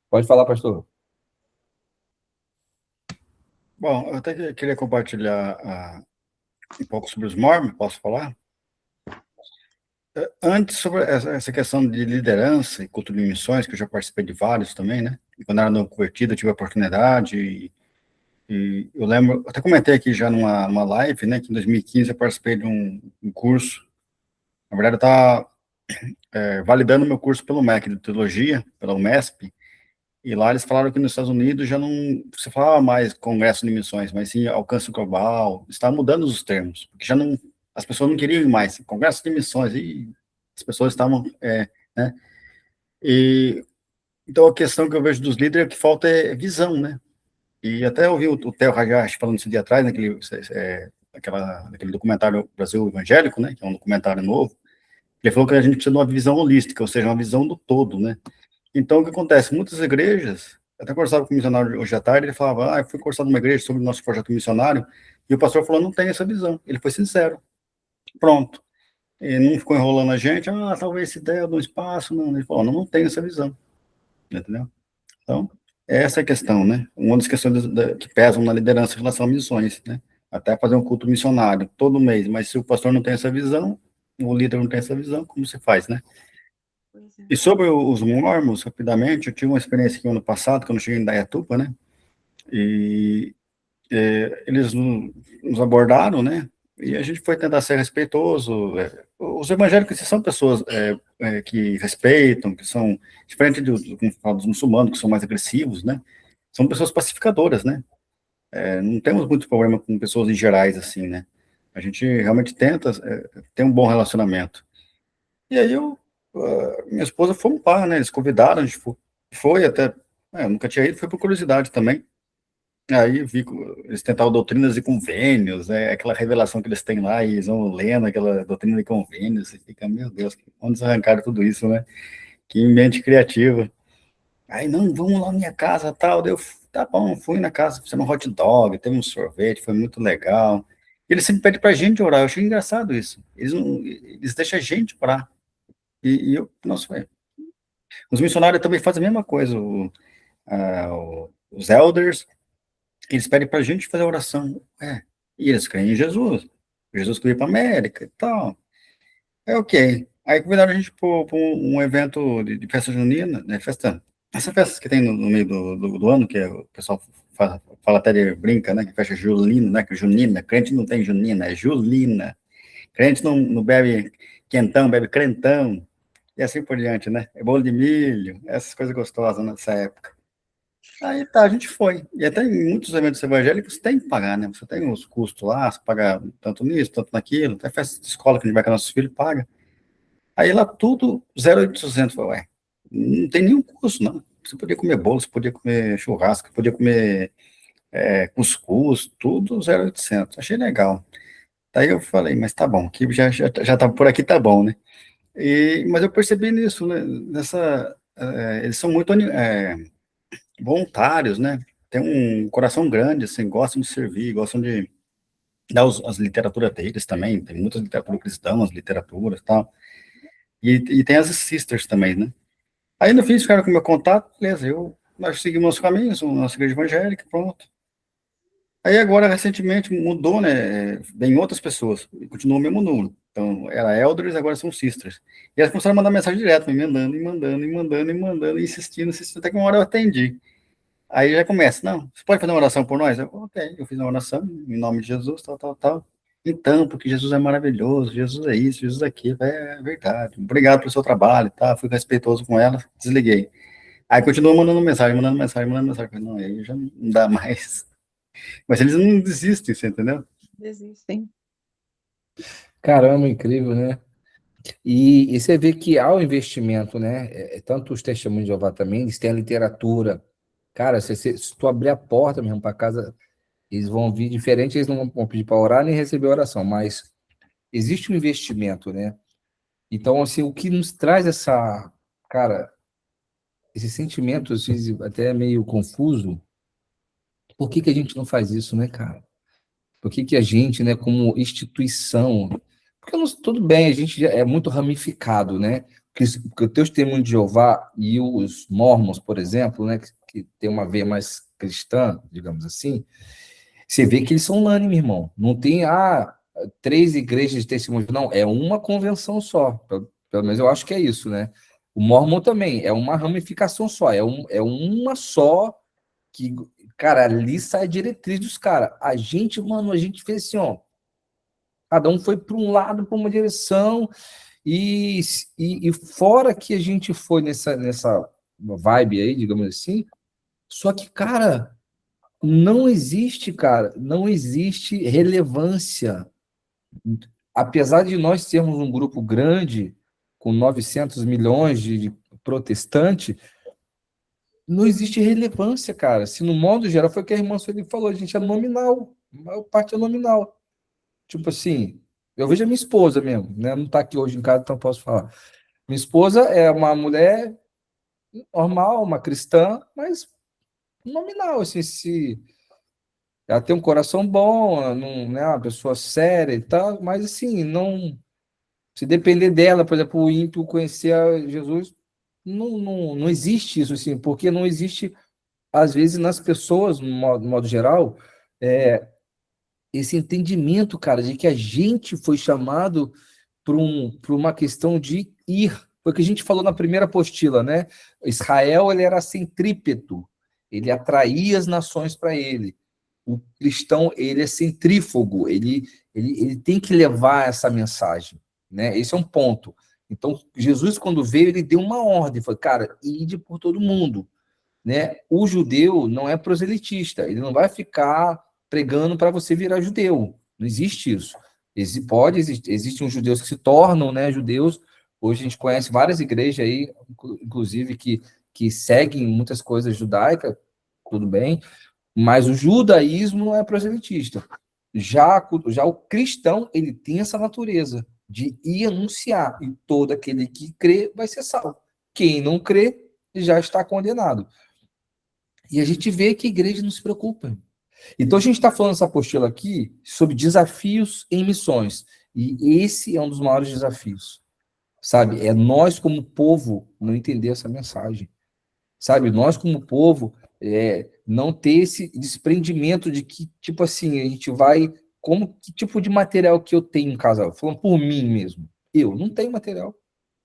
Pode falar, pastor. Bom, eu até queria compartilhar um pouco sobre os Mormons, posso falar? Antes, sobre essa questão de liderança e cultura de missões, que eu já participei de vários também, né? E quando eu era novo convertido, eu tive a oportunidade, e eu lembro, até comentei aqui já numa live, né, que em 2015 eu participei de um curso. Na verdade, eu estava validando meu curso pelo MEC de Teologia, pela UMESP, e lá eles falaram que nos Estados Unidos já não se falava mais congresso de missões, mas sim alcance global. Estava mudando os termos, porque já não, as pessoas não queriam ir mais congresso de missões, e as pessoas estavam, né? E então a questão que eu vejo dos líderes é que falta visão, né? E até ouvi o Theo Hayashi falando esse dia atrás, naquele documentário Brasil Evangélico, né? Que é um documentário novo. Ele falou que a gente precisa de uma visão holística, ou seja, uma visão do todo, né? Então, o que acontece? Muitas igrejas, até conversava com o missionário hoje à tarde, ele falava, eu fui conversar numa igreja sobre o nosso projeto missionário, e o pastor falou, não tem essa visão. Ele foi sincero. Pronto. Ele não ficou enrolando a gente, talvez essa ideia do espaço, não. Ele falou, não tem essa visão. Entendeu? Então, essa é a questão, né? Uma das questões que pesam na liderança em relação a missões, né? Até fazer um culto missionário todo mês, mas se o pastor não tem essa visão, o líder não tem essa visão, como se faz, né? E sobre os mormons, rapidamente, eu tive uma experiência aqui no ano passado, quando eu cheguei em Dayatuba, né? E eles nos abordaram, né? E a gente foi tentar ser respeitoso. Os evangélicos são pessoas que respeitam, que são diferente como fala, dos muçulmanos, que são mais agressivos, né? São pessoas pacificadoras, né? Não temos muito problema com pessoas em gerais, assim, né? A gente realmente tenta ter um bom relacionamento. E aí minha esposa foi um par, né? Eles convidaram, a gente foi até, eu nunca tinha ido, foi por curiosidade também. Aí eu vi que eles tentavam doutrinas e convênios, aquela revelação que eles têm lá, e eles vão lendo aquela doutrina e convênios, e fica, meu Deus, onde eles arrancaram tudo isso, né? Que mente criativa. Aí, não, vamos lá na minha casa, tal, deu, tá bom, fui na casa, fizemos um hot dog, teve um sorvete, foi muito legal. E eles sempre pedem pra gente orar, eu achei engraçado isso. Eles deixam a gente orar. Nossa, os missionários também fazem a mesma coisa, os elders, eles pedem pra gente fazer oração. E eles creem em Jesus. Jesus que veio pra América e tal. Ok. Aí convidaram a gente para um evento de festa junina, né? Essa festa que tem no meio do ano, que o pessoal fala até de brinca, né? Que festa julina, né? Que junina. Crente não tem junina, é julina. Crente não bebe quentão, bebe crentão. E assim por diante, né? É bolo de milho, essas coisas gostosas nessa época. Aí tá, a gente foi. E até em muitos eventos evangélicos tem que pagar, né? Você tem os custos lá, você paga tanto nisso, tanto naquilo, até festa de escola que a gente vai com nossos filhos, paga. Aí lá tudo 0,800. Ué, não tem nenhum custo, não. Você podia comer bolo, você podia comer churrasco, podia comer cuscuz, tudo 0,800. Achei legal. Daí eu falei, mas tá bom, que já tá por aqui, tá bom, né? Mas eu percebi nisso, né? Eles são muito voluntários, né? Tem um coração grande, assim, gostam de servir, gostam de dar as literaturas deles também. Tem muitas literaturas cristãs, as literaturas e tal. E tem as sisters também, né? Aí no fim eles ficaram com o meu contato, beleza, nós seguimos nossos caminhos, nossa igreja evangélica, pronto. Aí agora, recentemente, mudou, né? Vem outras pessoas, e continua o mesmo número. Então, era elders, agora são sisters. E elas começaram a mandar mensagem direto, me mandando, e mandando, e mandando, e mandando, e insistindo, até que uma hora eu atendi. Aí já começa, não, você pode fazer uma oração por nós? Ok, eu fiz uma oração, em nome de Jesus, tal, tal, tal. Então, porque Jesus é maravilhoso, Jesus é isso, Jesus é aquilo, é verdade. Obrigado pelo seu trabalho, tá? Fui respeitoso com ela, desliguei. Aí continua mandando mensagem, mandando mensagem, mandando mensagem. Não, aí já não dá mais. Mas eles não desistem, você entendeu? Desistem. Caramba, incrível, né? E você vê que há o investimento, né? Tanto os testemunhos de Jeová também, eles têm a literatura. Cara, se tu abrir a porta mesmo para casa, eles vão vir diferente, eles não vão pedir para orar nem receber oração, mas existe um investimento, né? Então, assim, o que nos traz cara, esse sentimento, assim, até meio confuso, por que a gente não faz isso, né, cara? Por que a gente, né, como instituição, porque tudo bem, a gente já é muito ramificado, né? Porque o testemunho de Jeová e os mormons, por exemplo, né, que tem uma veia mais cristã, digamos assim, você vê que eles são unânimes, irmão. Não tem 3 igrejas de testemunho, não, é uma convenção só. Pelo menos eu acho que é isso, né? O mormon também é uma ramificação só, é uma só que, cara, ali sai a diretriz dos caras. Mano, a gente fez assim, ó. Cada um foi para um lado, para uma direção, e fora que a gente foi nessa vibe aí, digamos assim, só que, cara, não existe relevância. Apesar de nós sermos um grupo grande, com 900 milhões de protestantes, não existe relevância, cara. Se no modo geral, foi o que a irmã Sueli falou, a gente é nominal, a maior parte é nominal. Tipo assim, eu vejo a minha esposa mesmo, né? Não tá aqui hoje em casa, então posso falar. Minha esposa é uma mulher normal, uma cristã, mas nominal, assim, se ela tem um coração bom, ela não, né, uma pessoa séria e tal, mas assim, não, se depender dela, por exemplo, o ímpio conhecer a Jesus, não existe isso, assim, porque não existe, às vezes, nas pessoas, no modo geral, esse entendimento, cara, de que a gente foi chamado para uma questão de ir, Foi o que a gente falou na primeira apostila, né? Israel, ele era centrípeto, ele atraía as nações para ele. O cristão, ele é centrífugo, ele tem que levar essa mensagem, né? Esse é um ponto. Então, Jesus, quando veio, ele deu uma ordem, falou, cara, ide por todo mundo, né? O judeu não é proselitista, ele não vai ficar pregando para você virar judeu, não existe isso. Existem os judeus que se tornam, né, judeus. Hoje a gente conhece várias igrejas aí, inclusive, que seguem muitas coisas judaicas, tudo bem, mas o judaísmo não é proselitista. Já o cristão, ele tem essa natureza de ir anunciar, e todo aquele que crê vai ser salvo. Quem não crê já está condenado. E a gente vê que a igreja não se preocupa. Então a gente está falando essa apostila aqui sobre desafios em missões. E esse é um dos maiores desafios. Sabe? É nós, como povo, não entender essa mensagem. Sabe? Nós, como povo, não ter esse desprendimento de que, tipo assim, a gente vai. Que tipo de material que eu tenho em casa? Falando por mim mesmo. Eu não tenho material.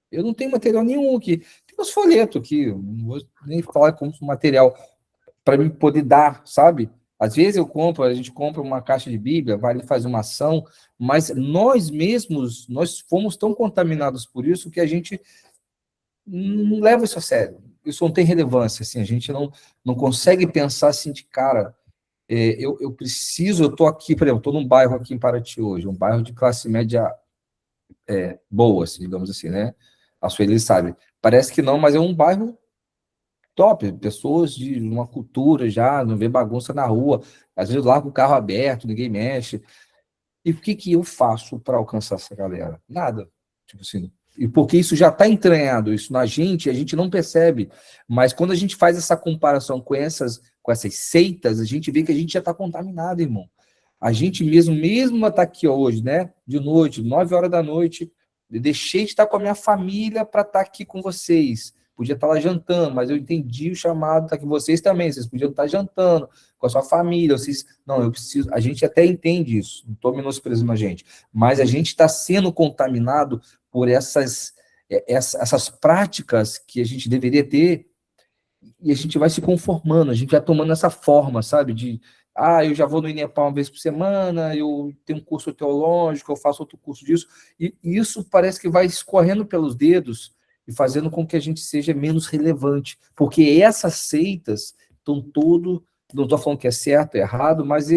Eu não tenho material nenhum aqui. Tem uns folhetos aqui, não vou nem falar como material para mim poder dar, sabe? Às vezes a gente compra uma caixa de Bíblia, vai ali fazer uma ação, mas nós mesmos, nós fomos tão contaminados por isso que a gente não leva isso a sério. Isso não tem relevância, assim, a gente não consegue pensar assim de cara, eu preciso, eu estou aqui, por exemplo, estou num bairro aqui em Paraty hoje, um bairro de classe média boa, assim, digamos assim, né? A Sueli sabe. Parece que não, mas é um bairro top, pessoas de uma cultura já, não vê bagunça na rua, às vezes larga o carro aberto, ninguém mexe. E o que eu faço para alcançar essa galera? Nada. Tipo assim, e porque isso já está entranhado, isso na gente, a gente não percebe. Mas quando a gente faz essa comparação com essas seitas, a gente vê que a gente já está contaminado, irmão. A gente mesmo está aqui hoje, né? De noite, 9 horas da noite, eu deixei de estar com a minha família para estar aqui com vocês. Podia estar lá jantando, mas eu entendi o chamado, tá aqui vocês também, vocês podiam estar jantando com a sua família, vocês, não, eu preciso, a gente até entende isso, não estou menosprezando a gente, mas a gente está sendo contaminado por essas práticas que a gente deveria ter, e a gente vai se conformando, a gente vai tomando essa forma, sabe, eu já vou no INEPA uma vez por semana, eu tenho um curso teológico, eu faço outro curso disso, e isso parece que vai escorrendo pelos dedos e fazendo com que a gente seja menos relevante, porque essas seitas estão não estou falando que é certo, é errado, mas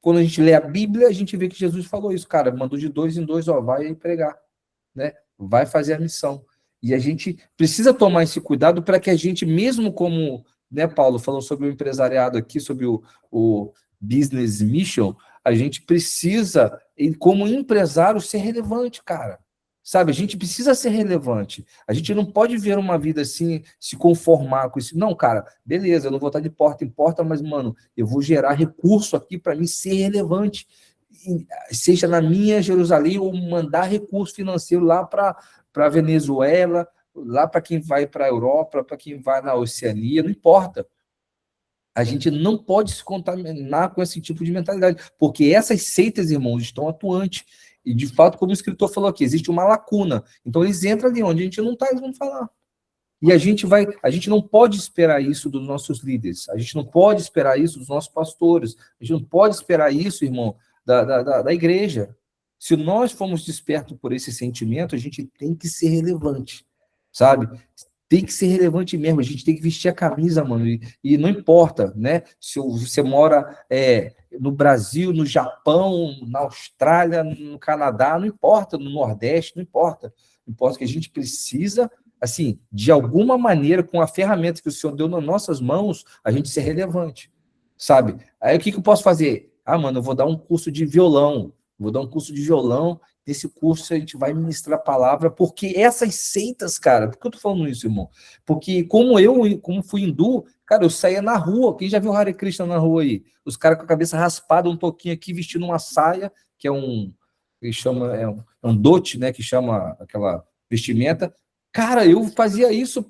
quando a gente lê a Bíblia, a gente vê que Jesus falou isso, cara, mandou de 2 em 2, vai pregar, né? Vai fazer a missão. E a gente precisa tomar esse cuidado para que a gente, mesmo como, né, Paulo, falou sobre o empresariado aqui, sobre o business mission, a gente precisa, como empresário, ser relevante, cara. Sabe, a gente precisa ser relevante. A gente não pode ver uma vida assim, se conformar com isso. Não, cara, beleza, eu não vou estar de porta em porta, mas, mano, eu vou gerar recurso aqui para mim ser relevante. Seja na minha Jerusalém, ou mandar recurso financeiro lá para a Venezuela, lá para quem vai para a Europa, para quem vai na Oceania, não importa. A gente não pode se contaminar com esse tipo de mentalidade, porque essas seitas, irmãos, estão atuantes. E, de fato, como o escritor falou aqui, existe uma lacuna. Então, eles entram ali onde a gente não está, eles vão falar. E a gente não pode esperar isso dos nossos líderes, a gente não pode esperar isso dos nossos pastores, a gente não pode esperar isso, irmão, da igreja. Se nós formos despertos por esse sentimento, a gente tem que ser relevante, sabe? Tem que ser relevante mesmo, a gente tem que vestir a camisa, mano, e não importa, né? Se você mora no Brasil, no Japão, na Austrália, no Canadá, não importa, no Nordeste, não importa. Importa que a gente precisa, assim, de alguma maneira, com a ferramenta que o Senhor deu nas nossas mãos, a gente ser relevante, sabe? Aí o que eu posso fazer? Mano, eu vou dar um curso de violão, nesse curso a gente vai ministrar a palavra, porque essas seitas, cara, por que eu tô falando isso, irmão? Porque como fui hindu, cara, eu saía na rua, quem já viu Hare Krishna na rua aí? Os caras com a cabeça raspada, um toquinho aqui, vestindo uma saia, que é um dote, né, que chama aquela vestimenta. Cara, eu fazia isso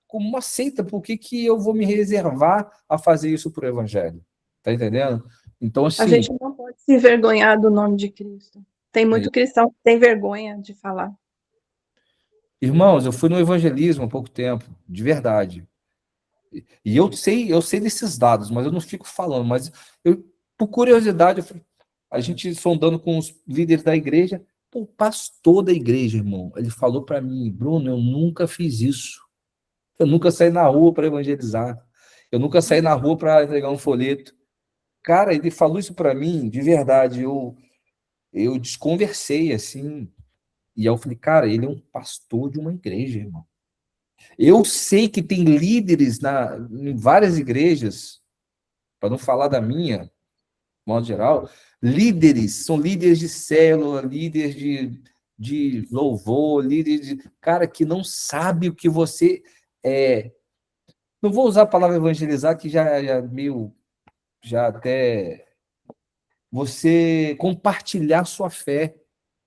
como uma seita, por que eu vou me reservar a fazer isso pro evangelho? Tá entendendo? Então, assim... A gente não pode se envergonhar do nome de Cristo. Tem muito cristão que tem vergonha de falar. Irmãos, eu fui no evangelismo há pouco tempo, de verdade. E eu sei desses dados, mas eu não fico falando. Mas eu, por curiosidade, a gente sondando com os líderes da igreja, pô, o pastor da igreja, irmão, ele falou para mim, Bruno, eu nunca fiz isso. Eu nunca saí na rua para evangelizar. Eu nunca saí na rua para entregar um folheto. Cara, ele falou isso para mim, de verdade. Eu desconversei assim. E aí eu falei, cara, ele é um pastor de uma igreja, irmão. Eu sei que tem líderes em várias igrejas, para não falar da minha, de modo geral, líderes, são líderes de célula, líderes de louvor, líderes de. Cara, que não sabe o que você é. Não vou usar a palavra evangelizar, que já meio. Já até. Você compartilhar sua fé.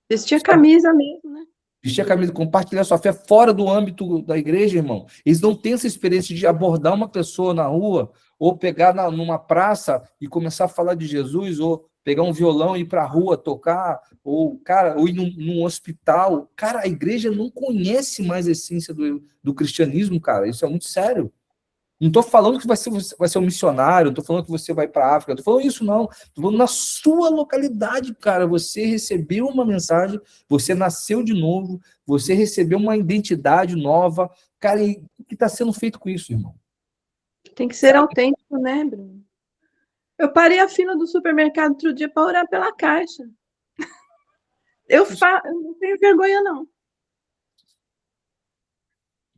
Vestir a camisa mesmo, né? Vestir a camisa, compartilhar sua fé fora do âmbito da igreja, irmão. Eles não têm essa experiência de abordar uma pessoa na rua, ou pegar numa praça e começar a falar de Jesus, ou pegar um violão e ir para a rua tocar, ou, cara, ou ir num hospital. Cara, a igreja não conhece mais a essência do cristianismo, cara. Isso é muito sério. Não estou falando que vai ser um missionário, não estou falando que você vai para a África, não estou falando isso, não. Estou falando na sua localidade, cara. Você recebeu uma mensagem, você nasceu de novo, você recebeu uma identidade nova. Cara, e o que está sendo feito com isso, irmão? Tem que ser autêntico, né, Bruno? Eu parei a fila do supermercado outro dia para orar pela caixa. Eu não tenho vergonha, não.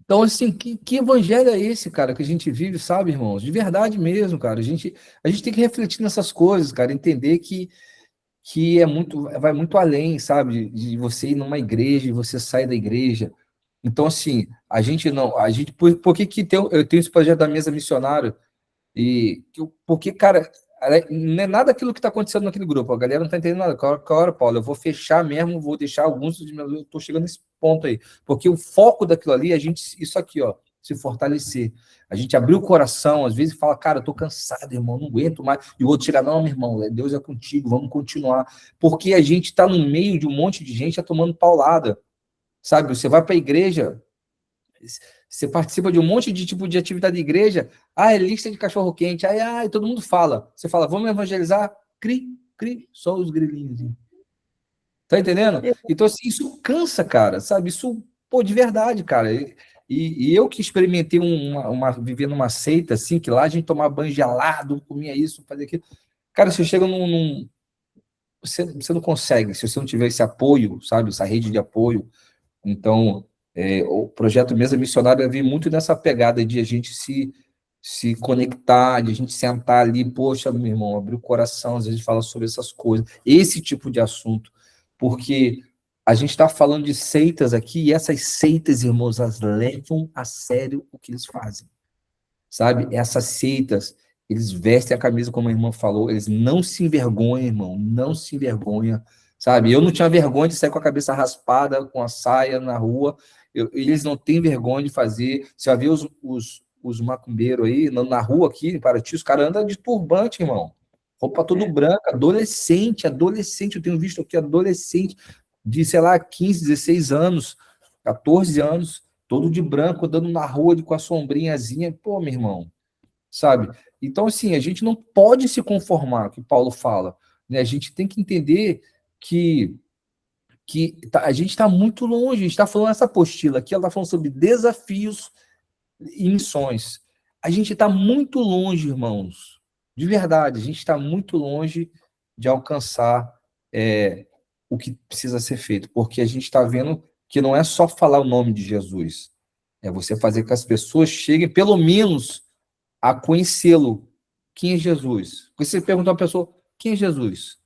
Então, assim, que evangelho é esse, cara, que a gente vive, sabe, irmãos? De verdade mesmo, cara. A gente tem que refletir nessas coisas, cara, entender que vai muito além, sabe, de você ir numa igreja e você sair da igreja. Então, assim, por que eu tenho esse projeto da mesa missionário? Porque, cara, não é nada aquilo que está acontecendo naquele grupo, a galera não está entendendo nada. Claro, Paulo, eu vou fechar mesmo, vou deixar alguns, eu estou chegando nesse ponto aí, porque o foco daquilo ali, isso aqui, ó, se fortalecer. A gente abrir o coração, às vezes fala, cara, eu tô cansado, irmão, não aguento mais. E o outro chega, não, meu irmão, Deus é contigo, vamos continuar. Porque a gente está no meio de um monte de gente tomando paulada, sabe? Você vai para a igreja, você participa de um monte de tipo de atividade de igreja, é lista de cachorro-quente, todo mundo fala. Você fala, vamos evangelizar? Cri, cri, só os grilinhos. Tá entendendo? Então, assim, isso cansa, cara, sabe? Isso, pô, de verdade, cara. E eu que experimentei viver numa seita, assim, que lá a gente tomava banho gelado, comia isso, fazia aquilo. Cara, você chega você não consegue, se você não tiver esse apoio, sabe? Essa rede de apoio. Então, o projeto Mesa Missionária vem muito nessa pegada de a gente se conectar, de a gente sentar ali, poxa, meu irmão, abrir o coração, às vezes fala sobre essas coisas, esse tipo de assunto, porque a gente está falando de seitas aqui, e essas seitas, irmãos, elas levam a sério o que eles fazem, sabe? Essas seitas, eles vestem a camisa, como a irmã falou, eles não se envergonham, irmão, não se envergonham, sabe? Eu não tinha vergonha de sair com a cabeça raspada, com a saia na rua, eles não têm vergonha de fazer. Você vai ver os macumbeiros aí, na rua aqui, em Paraty, os caras andam de turbante, irmão. Roupa tudo branca, adolescente, eu tenho visto aqui adolescente de, sei lá, 15, 16 anos, 14 anos, todo de branco, andando na rua com a sombrinhazinha. Pô, meu irmão, sabe? Então, assim, a gente não pode se conformar, que Paulo fala, né? A gente tem que entender que a gente está muito longe, a gente está falando essa apostila aqui, ela está falando sobre desafios e missões. A gente está muito longe, irmãos, de verdade, a gente está muito longe de alcançar o que precisa ser feito, porque a gente está vendo que não é só falar o nome de Jesus, é você fazer com que as pessoas cheguem, pelo menos, a conhecê-lo. Quem é Jesus? Porque você pergunta a uma pessoa, quem é Jesus?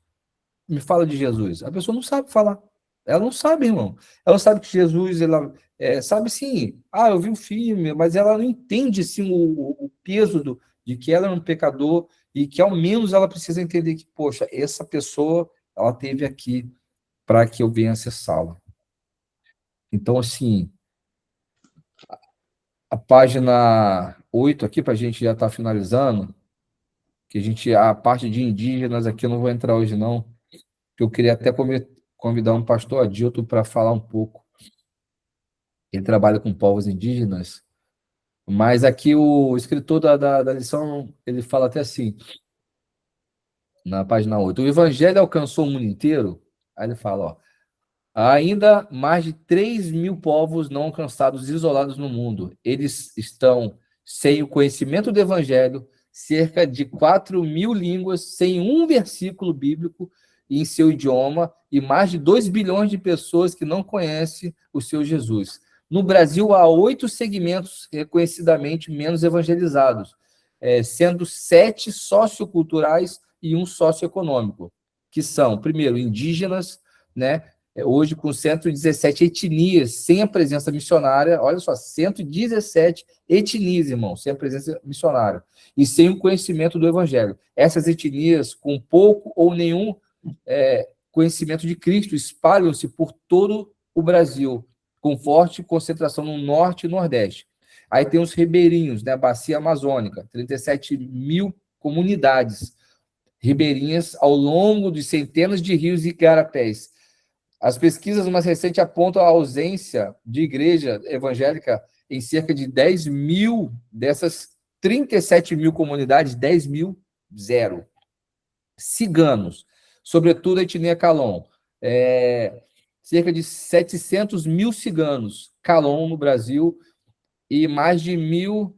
Me fala de Jesus. A pessoa não sabe falar. Ela não sabe, irmão. Ela não sabe que Jesus, ela sabe sim. Eu vi um filme, mas ela não entende assim, o peso de que ela é um pecador e que ao menos ela precisa entender que, poxa, essa pessoa, ela teve aqui para que eu venha acessá-la. Então, assim, a página 8 aqui, para a gente já estar finalizando, que a parte de indígenas aqui eu não vou entrar hoje, não, que eu queria até convidar um pastor Adilto para falar um pouco. Ele trabalha com povos indígenas, mas aqui o escritor da lição, ele fala até assim, na página 8: o evangelho alcançou o mundo inteiro. Aí ele fala, ó, há ainda mais de 3.000 povos não alcançados, isolados no mundo. Eles estão sem o conhecimento do evangelho, cerca de 4.000 línguas, sem um versículo bíblico em seu idioma, e mais de 2 bilhões de pessoas que não conhecem o seu Jesus. No Brasil, há 8 segmentos reconhecidamente menos evangelizados, sendo 7 socioculturais e um socioeconômico, que são, primeiro, indígenas, né? Hoje, com 117 etnias, sem a presença missionária, olha só, 117 etnias, irmão, sem a presença missionária, e sem o conhecimento do evangelho. Essas etnias, com pouco ou nenhum conhecimento de Cristo, espalham-se por todo o Brasil, com forte concentração no norte e nordeste. Aí tem os ribeirinhos, né, Bacia Amazônica, 37.000 comunidades ribeirinhas ao longo de centenas de rios e igarapés. As pesquisas mais recentes apontam a ausência de igreja evangélica em cerca de 10.000 dessas 37.000 comunidades, 10.000, zero. Ciganos, sobretudo a etnia Calon, cerca de 700.000 ciganos Calon no Brasil, e mais de 1.000,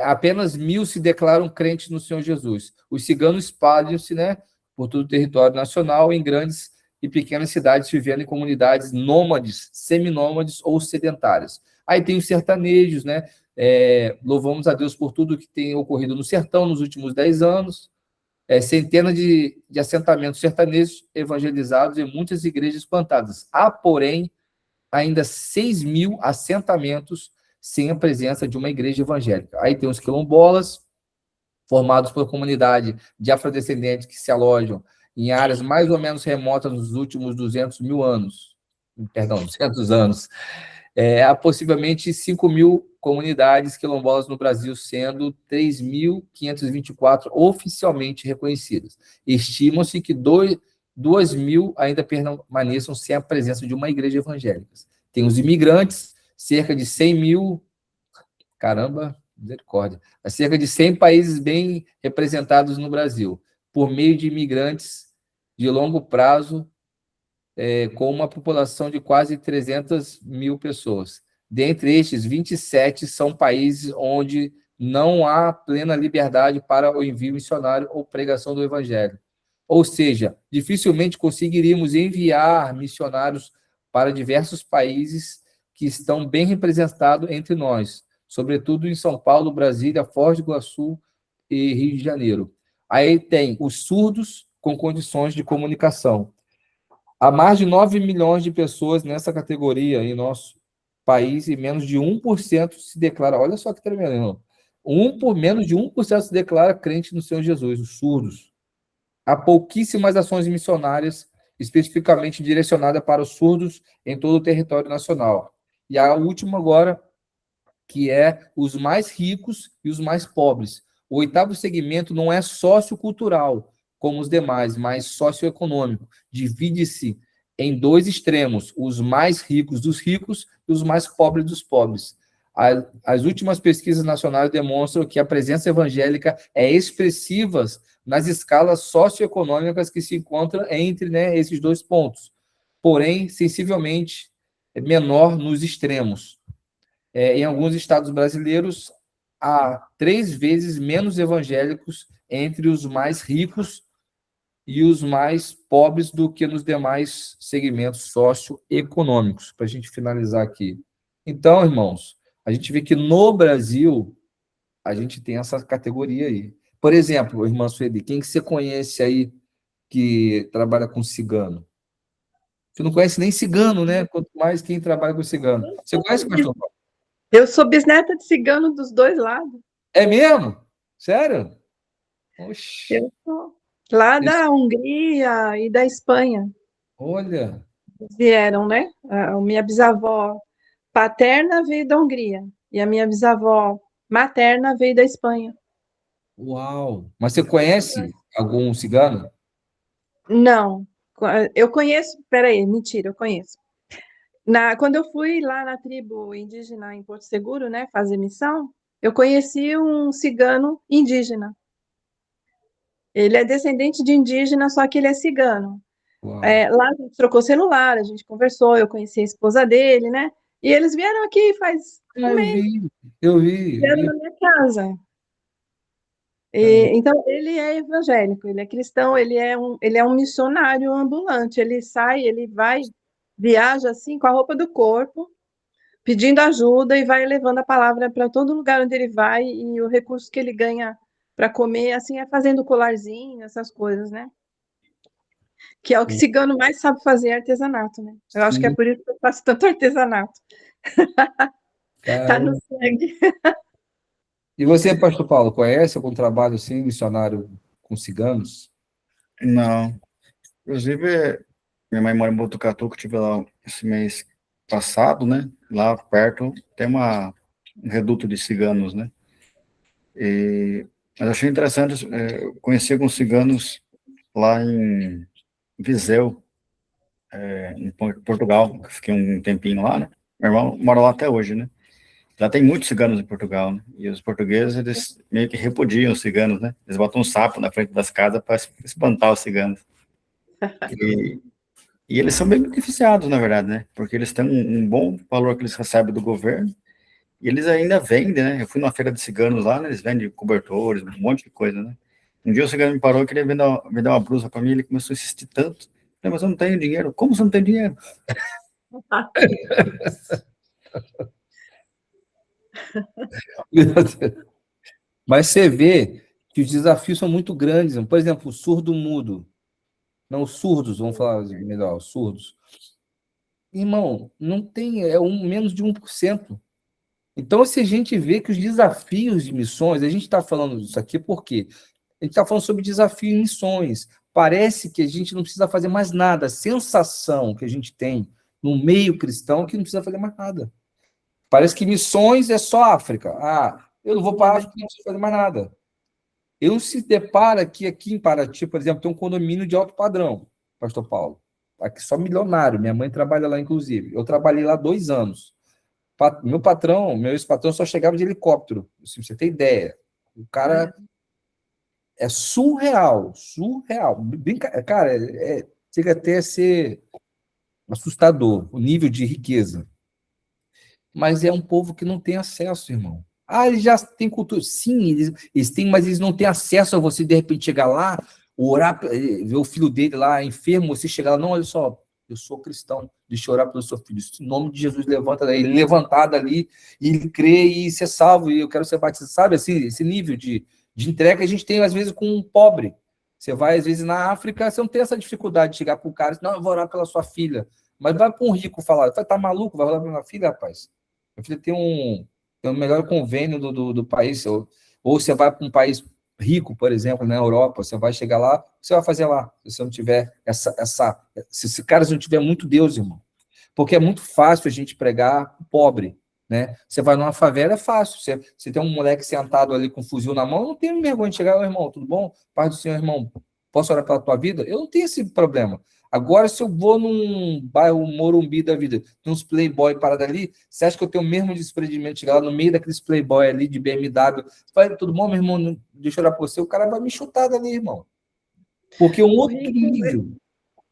apenas 1.000 se declaram crentes no Senhor Jesus. Os ciganos espalham-se, né, por todo o território nacional, em grandes e pequenas cidades, vivendo em comunidades nômades, seminômades ou sedentárias. Aí tem os sertanejos, né? Louvamos a Deus por tudo que tem ocorrido no sertão nos últimos 10 anos. Centenas de assentamentos sertanejos evangelizados e muitas igrejas plantadas. Há, porém, ainda 6.000 assentamentos sem a presença de uma igreja evangélica. Aí tem os quilombolas, formados por comunidade de afrodescendentes que se alojam em áreas mais ou menos remotas nos últimos 200 anos. Há possivelmente 5.000 comunidades quilombolas no Brasil, sendo 3.524 oficialmente reconhecidas. Estima-se que 2.000 ainda permaneçam sem a presença de uma igreja evangélica. Tem os imigrantes, cerca de 100.000, caramba, misericórdia, há cerca de 100 países bem representados no Brasil, por meio de imigrantes de longo prazo, com uma população de quase 300.000 pessoas. Dentre estes, 27 são países onde não há plena liberdade para o envio missionário ou pregação do evangelho. Ou seja, dificilmente conseguiríamos enviar missionários para diversos países que estão bem representados entre nós, sobretudo em São Paulo, Brasília, Foz do Iguaçu e Rio de Janeiro. Aí tem os surdos com condições de comunicação. Há mais de 9 milhões de pessoas nessa categoria em nosso país e menos de 1% se declara, olha só que tremendo, irmão. Menos de 1% se declara crente no Senhor Jesus, os surdos. Há pouquíssimas ações missionárias especificamente direcionadas para os surdos em todo o território nacional. E a última agora, que é os mais ricos e os mais pobres. O 8º segmento não é sociocultural, como os demais, mas socioeconômico. Divide-se em 2 extremos, os mais ricos dos ricos e os mais pobres dos pobres. As últimas pesquisas nacionais demonstram que a presença evangélica é expressiva nas escalas socioeconômicas que se encontram entre, né, esses 2 pontos, porém, sensivelmente menor nos extremos. Em alguns estados brasileiros, há 3 vezes menos evangélicos entre os mais ricos e os mais pobres do que nos demais segmentos socioeconômicos, para a gente finalizar aqui. Então, irmãos, a gente vê que no Brasil, a gente tem essa categoria aí. Por exemplo, irmã Sueli, quem que você conhece aí que trabalha com cigano? Você não conhece nem cigano, né? Quanto mais quem trabalha com cigano. Você conhece, pastor? Eu sou bisneta de cigano dos 2 lados. É mesmo? Sério? Oxi. Eu sou lá da Hungria e da Espanha. Olha. Vieram, né? A minha bisavó paterna veio da Hungria e a minha bisavó materna veio da Espanha. Uau! Mas você conhece algum cigano? Não, eu conheço, peraí, mentira, eu conheço. Quando eu fui lá na tribo indígena em Porto Seguro, né, fazer missão, eu conheci um cigano indígena. Ele é descendente de indígena, só que ele é cigano. Uau. Lá a gente trocou celular, a gente conversou, eu conheci a esposa dele, né? E eles vieram aqui faz Ah, um mês, eu vi. vieram na minha casa. Cara, Então, ele é evangélico, ele é cristão, ele é um missionário ambulante. Ele sai, ele vai, viaja assim com a roupa do corpo, pedindo ajuda e vai levando a palavra para todo lugar onde ele vai. E o recurso que ele ganha para comer, assim, é fazendo colarzinho, essas coisas, né? Que é o que cigano mais sabe fazer, é artesanato, né? Eu acho que é sim, por isso que eu faço tanto artesanato. Tá no cara. sangue. E você, Pastor Paulo, conhece algum trabalho assim, missionário com ciganos? Não. Inclusive, minha mãe mora em Botucatu, que eu estive lá esse mês passado, né? Lá perto tem um reduto de ciganos, né? Mas achei interessante, eu conheci alguns ciganos lá em Viseu, em Portugal, que fiquei um tempinho lá, né? Meu irmão mora lá até hoje, né? Já tem muitos ciganos em Portugal, né? E os portugueses, eles meio que repudiam os ciganos, né? Eles botam um sapo na frente das casas para espantar os ciganos. E, e eles são bem beneficiados, na verdade, né? Porque eles têm um bom valor que eles recebem do governo e eles ainda vendem, né? Eu fui numa feira de ciganos lá, né? Eles vendem cobertores, um monte de coisa, né? Um dia o cigano me parou e queria vender uma blusa para mim, ele começou a insistir tanto. Eu falei, mas eu não tenho dinheiro. Como você não tem dinheiro? Mas você vê que os desafios são muito grandes. Por exemplo, o surdo-mudo. Não, os surdos, vamos falar melhor, os surdos. Irmão, não tem, menos de 1%. Então, se a gente vê que os desafios de missões, a gente está falando disso aqui porque a gente está falando sobre desafio em missões. Parece que a gente não precisa fazer mais nada. A sensação que a gente tem no meio cristão é que não precisa fazer mais nada. Parece que missões é só África. Ah, eu não vou para a África, não preciso fazer mais nada. Eu se depara que aqui em Paraty, por exemplo, tem um condomínio de alto padrão, Pastor Paulo. Aqui só milionário. Minha mãe trabalha lá, inclusive. Eu trabalhei lá 2 anos. Meu patrão, meu ex-patrão, só chegava de helicóptero. Se você tem ideia. O cara é surreal, surreal. Cara, chega até a ser assustador o nível de riqueza. Mas é um povo que não tem acesso, irmão. Ah, eles já têm cultura. Sim, eles têm, mas eles não têm acesso a você, de repente, chegar lá, orar, ver o filho dele lá enfermo, você chegar lá, não, olha só, eu sou cristão, deixa eu orar pelo seu filho. Em nome de Jesus, levanta ele levantado ali, e ele crê e ser salvo, e eu quero ser batizado. Sabe, assim, esse nível de entrega que a gente tem, às vezes, com um pobre. Você vai, às vezes, na África, você não tem essa dificuldade de chegar para o cara e dizer, não, eu vou orar pela sua filha. Mas vai para um rico falar, tá maluco? Vai orar pela minha filha, rapaz? Meu filho tem um melhor convênio do país. Ou você vai para um país rico, por exemplo, na Europa, você vai chegar lá, o que você vai fazer lá? Se você não tiver se esse cara não tiver muito Deus, irmão. Porque é muito fácil a gente pregar pobre, né? Você vai numa favela, é fácil. Você tem um moleque sentado ali com um fuzil na mão, eu não tenho vergonha de chegar, irmão, tudo bom? Paz do Senhor, irmão, posso orar pela tua vida? Eu não tenho esse problema. Agora, se eu vou num bairro Morumbi da vida, tem uns playboy parado ali, você acha que eu tenho o mesmo desprendimento de chegar lá no meio daqueles playboy ali de BMW? Vai, tudo bom, meu irmão? Deixa eu orar por você. O cara vai me chutar dali, irmão. Porque é um outro nível.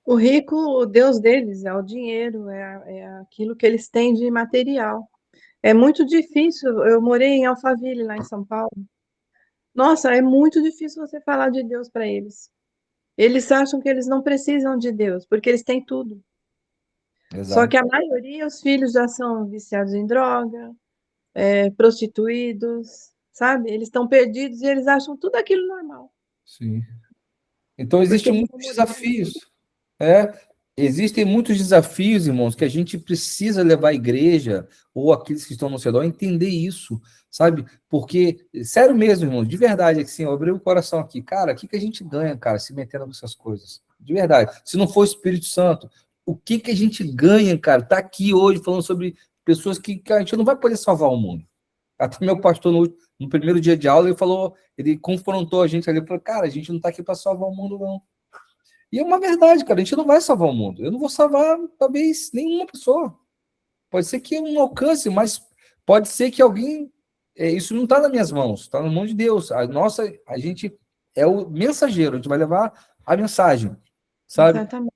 O rico, o Deus deles é o dinheiro, é aquilo que eles têm de material. É muito difícil. Eu morei em Alphaville, lá em São Paulo. Nossa, é muito difícil você falar de Deus para eles. Eles acham que eles não precisam de Deus, porque eles têm tudo. Só que Exato. a maioria, os filhos já são viciados em droga, prostituídos, sabe? Eles estão perdidos e eles acham tudo aquilo normal. Sim. Então, Porque existem eles muitos são modernos. desafios. É, existem muitos desafios, irmãos, que a gente precisa levar a igreja ou aqueles que estão no redor a entender isso, sabe? Porque, sério mesmo, irmãos, de verdade, assim, eu abri o coração aqui. Cara, o que que a gente ganha, cara, se metendo com essas coisas? De verdade. Se não for o Espírito Santo, o que que a gente ganha, cara? Tá aqui hoje falando sobre pessoas que a gente não vai poder salvar o mundo. Até meu pastor, no primeiro dia de aula, ele falou, ele confrontou a gente ali, falou, cara, a gente não tá aqui para salvar o mundo, não. E é uma verdade, cara, a gente não vai salvar o mundo. Eu não vou salvar, talvez, nenhuma pessoa. Pode ser que eu não alcance, mas pode ser que alguém... isso não está nas minhas mãos, está na mão de Deus. A gente é o mensageiro, a gente vai levar a mensagem, sabe? Exatamente.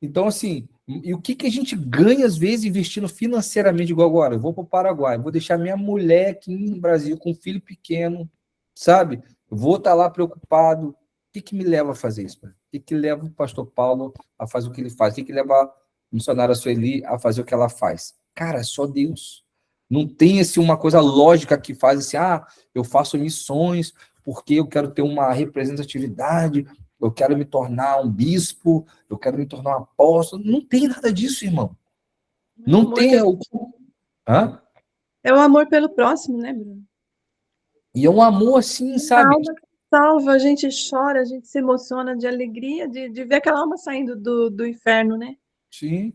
Então, assim, e o que que a gente ganha, às vezes, investindo financeiramente, igual agora? Eu vou para o Paraguai, vou deixar minha mulher aqui no Brasil com um filho pequeno, sabe? Eu vou estar lá preocupado. O que que me leva a fazer isso? O que que leva o pastor Paulo a fazer o que ele faz? O que que leva a missionária Sueli a fazer o que ela faz? Cara, é só Deus. Não tem assim, uma coisa lógica que faz assim, eu faço missões porque eu quero ter uma representatividade, eu quero me tornar um bispo, eu quero me tornar um apóstolo. Não tem nada disso, irmão. Não tem. Hã? É o amor pelo próximo, né, Bruno? E é um amor assim, A sabe? alma que salva, a gente chora, a gente se emociona de alegria de ver aquela alma saindo do inferno, né? Sim.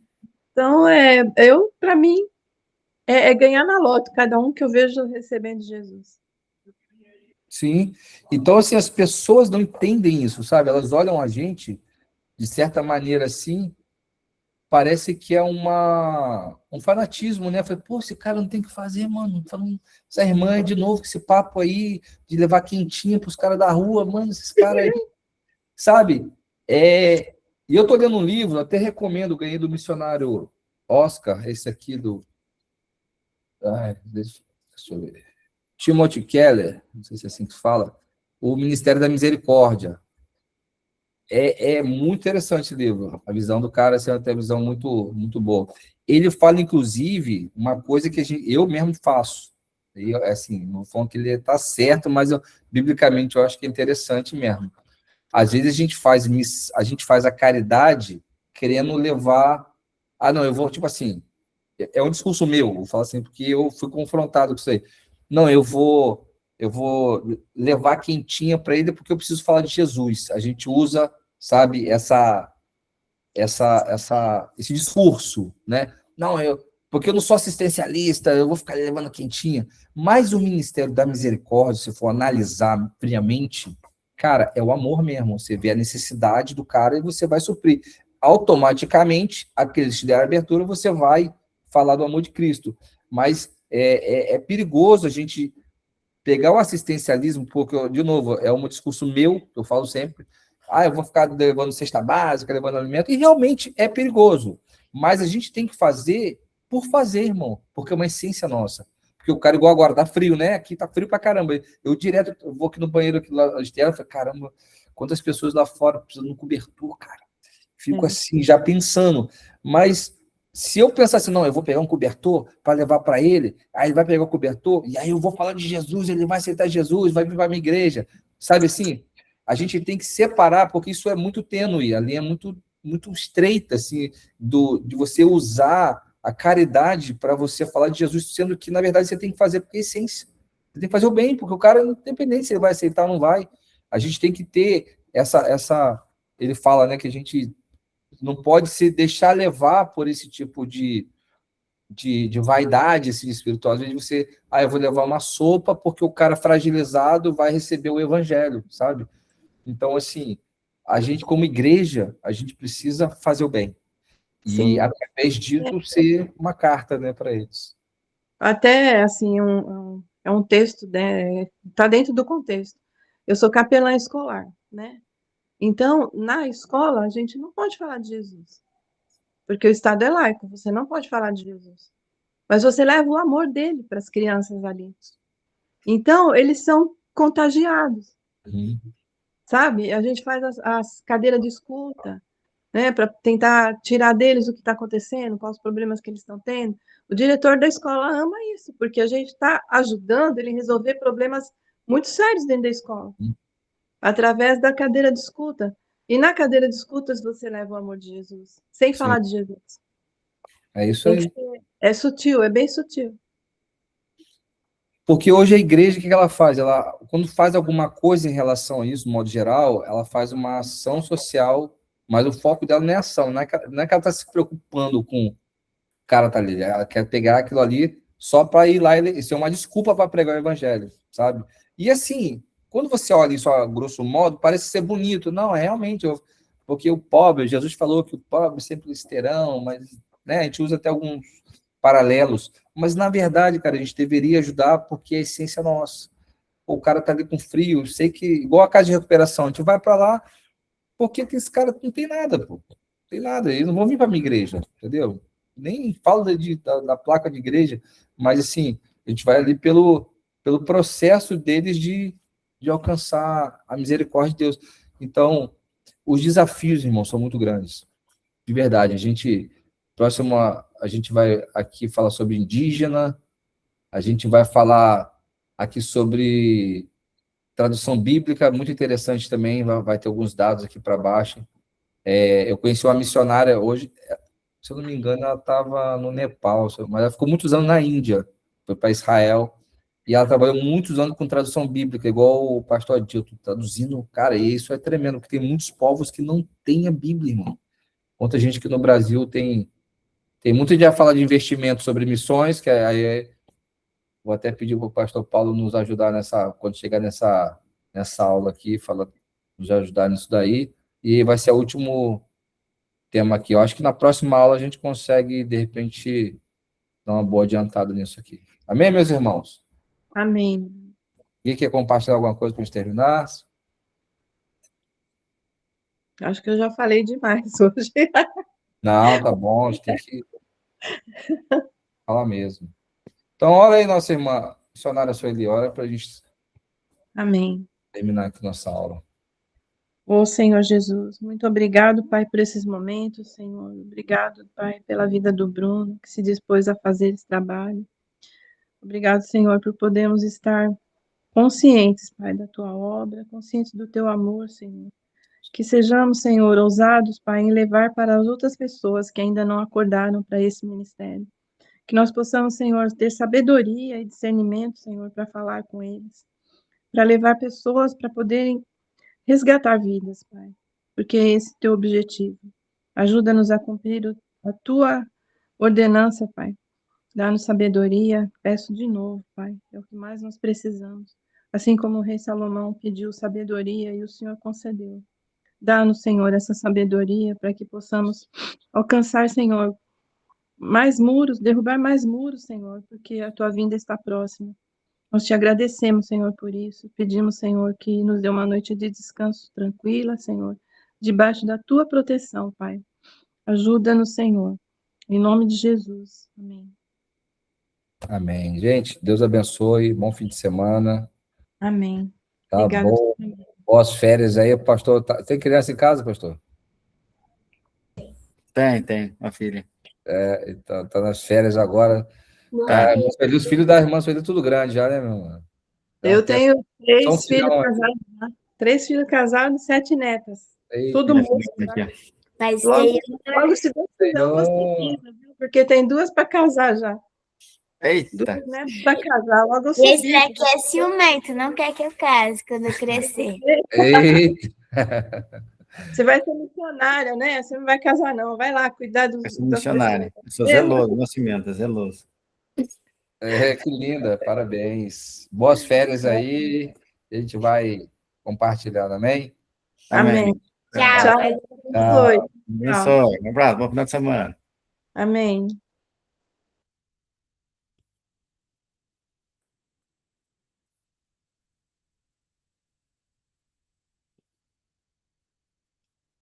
Então, para mim, é ganhar na loto, cada um que eu vejo recebendo Jesus. Sim. Então, assim, as pessoas não entendem isso, sabe? Elas olham a gente, de certa maneira, assim, parece que é um fanatismo, né? Falei, pô, esse cara não tem o que fazer, mano. Falando, essa irmã de novo, com esse papo aí, de levar quentinha pros caras da rua, mano, esses caras aí, sabe? E eu tô lendo um livro, até recomendo, ganhei do missionário Oscar, esse aqui do... deixa eu ver. Timothy Keller, não sei se é assim que se fala, O Ministério da Misericórdia. É muito interessante o livro. A visão do cara assim, é uma visão muito, muito boa. Ele fala, inclusive, uma coisa que eu mesmo faço. Assim, não falando que ele está certo, mas biblicamente eu acho que é interessante mesmo. Às vezes a gente faz a caridade querendo levar... não, eu vou, tipo assim, é um discurso meu, vou falar assim, porque eu fui confrontado com isso aí. Não, eu vou levar quentinha para ele porque eu preciso falar de Jesus. A gente usa, sabe, esse discurso, né? Não, porque eu não sou assistencialista, eu vou ficar levando quentinha. Mas o Ministério da Misericórdia, se for analisar friamente, cara, é o amor mesmo. Você vê a necessidade do cara e você vai suprir. Automaticamente, aqueles que te deram abertura, você vai falar do amor de Cristo. Mas é perigoso a gente pegar o assistencialismo, porque, de novo, é um discurso meu, eu falo sempre, eu vou ficar levando cesta básica, levando alimento, e realmente é perigoso. Mas a gente tem que fazer por fazer, irmão, porque é uma essência nossa. Porque o cara, igual agora, tá frio, né? Aqui tá frio pra caramba. Eu vou aqui no banheiro, aqui lá externo, falo, caramba, quantas pessoas lá fora precisam de um cobertor, cara. Fico assim, já pensando. Mas se eu pensar assim, não, eu vou pegar um cobertor para levar para ele, aí ele vai pegar o cobertor, e aí eu vou falar de Jesus, ele vai aceitar Jesus, vai vir para a minha igreja. Sabe assim? A gente tem que separar, porque isso é muito tênue, a linha é muito, muito estreita, assim, de você usar a caridade para você falar de Jesus, sendo que, na verdade, você tem que fazer porque é essência. Você tem que fazer o bem, porque o cara, independente se ele vai aceitar ou não vai, a gente tem que ter essa ele fala, né, que a gente não pode se deixar levar por esse tipo de vaidade assim, espiritual. Às vezes você, eu vou levar uma sopa porque o cara fragilizado vai receber o evangelho, sabe? Então, assim, a gente como igreja, a gente precisa fazer o bem. E, Sim. através disso, ser uma carta, né, para eles. Até, assim, é um texto, né? Está dentro do contexto. Eu sou capelã escolar, né? Então, na escola, a gente não pode falar de Jesus. Porque o Estado é laico, você não pode falar de Jesus. Mas você leva o amor dele para as crianças ali. Então, eles são contagiados, sabe? A gente faz as cadeiras de escuta, né, para tentar tirar deles o que está acontecendo, quais os problemas que eles estão tendo. O diretor da escola ama isso, porque a gente está ajudando ele a resolver problemas muito sérios dentro da escola, através da cadeira de escuta. E na cadeira de escutas você leva o amor de Jesus, sem Sim. falar de Jesus. É isso aí. É sutil, é bem sutil. Porque hoje a igreja, o que ela faz? Ela, quando faz alguma coisa em relação a isso, de modo geral, ela faz uma ação social, mas o foco dela não é ação, não é que ela está se preocupando com o cara tá ali, ela quer pegar aquilo ali só para ir lá e ser uma desculpa para pregar o evangelho, sabe? E assim, quando você olha isso a grosso modo, parece ser bonito. Não, é realmente, porque o pobre, Jesus falou que o pobre sempre eles terão, mas, né, a gente usa até alguns paralelos, mas na verdade, cara, a gente deveria ajudar porque a essência é nossa. O cara tá ali com frio, sei que, igual a casa de recuperação, a gente vai para lá, porque que esse cara não tem nada, pô. Não tem nada, eles não vão vir para minha igreja, entendeu? Nem falo da placa de igreja, mas assim, a gente vai ali pelo processo deles de alcançar a misericórdia de Deus. Então, os desafios, irmão, são muito grandes. De verdade, a gente vai aqui falar sobre indígena, a gente vai falar aqui sobre tradução bíblica, muito interessante também, vai ter alguns dados aqui para baixo. Eu conheci uma missionária hoje, se eu não me engano, ela estava no Nepal, mas ela ficou muitos anos na Índia, foi para Israel, e ela trabalhou muitos anos com tradução bíblica, igual o pastor Adilton, traduzindo, cara, e isso é tremendo, porque tem muitos povos que não têm a Bíblia, irmão. Muita gente que no Brasil tem muita gente a falar de investimento sobre missões, que aí vou até pedir para o pastor Paulo nos ajudar quando chegar nessa aula aqui, nos ajudar nisso daí, e vai ser o último tema aqui. Eu acho que na próxima aula a gente consegue, de repente, dar uma boa adiantada nisso aqui. Amém, meus irmãos? Amém. Quem quer compartilhar alguma coisa para a gente terminar? Acho que eu já falei demais hoje. Não, tá bom, a gente tem que falar mesmo. Então, olha aí, nossa irmã, missionária Sueli, ora para a gente Amém. terminar aqui nossa aula. Ô Senhor Jesus, muito obrigado, Pai, por esses momentos, Senhor. Obrigado, Pai, pela vida do Bruno, que se dispôs a fazer esse trabalho. Obrigado, Senhor, por podermos estar conscientes, Pai, da Tua obra, conscientes do Teu amor, Senhor. Que sejamos, Senhor, ousados, Pai, em levar para as outras pessoas que ainda não acordaram para esse ministério. Que nós possamos, Senhor, ter sabedoria e discernimento, Senhor, para falar com eles. Para levar pessoas para poderem resgatar vidas, Pai. Porque é esse teu objetivo. Ajuda-nos a cumprir a tua ordenança, Pai. Dá-nos sabedoria. Peço de novo, Pai. É o que mais nós precisamos. Assim como o rei Salomão pediu sabedoria e o Senhor concedeu. Dá-nos, Senhor, essa sabedoria para que possamos alcançar, Senhor, mais muros, derrubar mais muros, Senhor, porque a tua vinda está próxima. Nós te agradecemos, Senhor, por isso. Pedimos, Senhor, que nos dê uma noite de descanso tranquila, Senhor, debaixo da tua proteção, Pai. Ajuda-nos, Senhor. Em nome de Jesus. Amém. Amém. Gente, Deus abençoe, bom fim de semana. Amém. Tá Obrigada. bom. Boas férias aí, pastor. Tem criança em casa, pastor? Tem, uma filha. Tá nas férias agora. Os filhos da irmã Sueli tudo grande já, né, meu irmão? Eu tenho São 3 filhos filhão, casados, 3 filhos casados, 7 netas. Eita, Tudo moço. Mas Logo, tem logo, se Deus quiser, eu vou ser filha, viu? Porque tem 2 para casar já. Eita! 2 netos para casar. Logo eu sou esse filha. daqui é ciumento, não quer que eu case quando eu crescer. Eita. Você vai ser missionária, né? Você não vai casar, não. Vai lá cuidar dos. Eu sou missionário. Eu sou zeloso, nascimento, zeloso. Que linda, parabéns. Boas férias aí. A gente vai compartilhando, amém? Amém. Tchau. Tchau. Tchau. Abençoe. Um abraço, bom final de semana. Amém.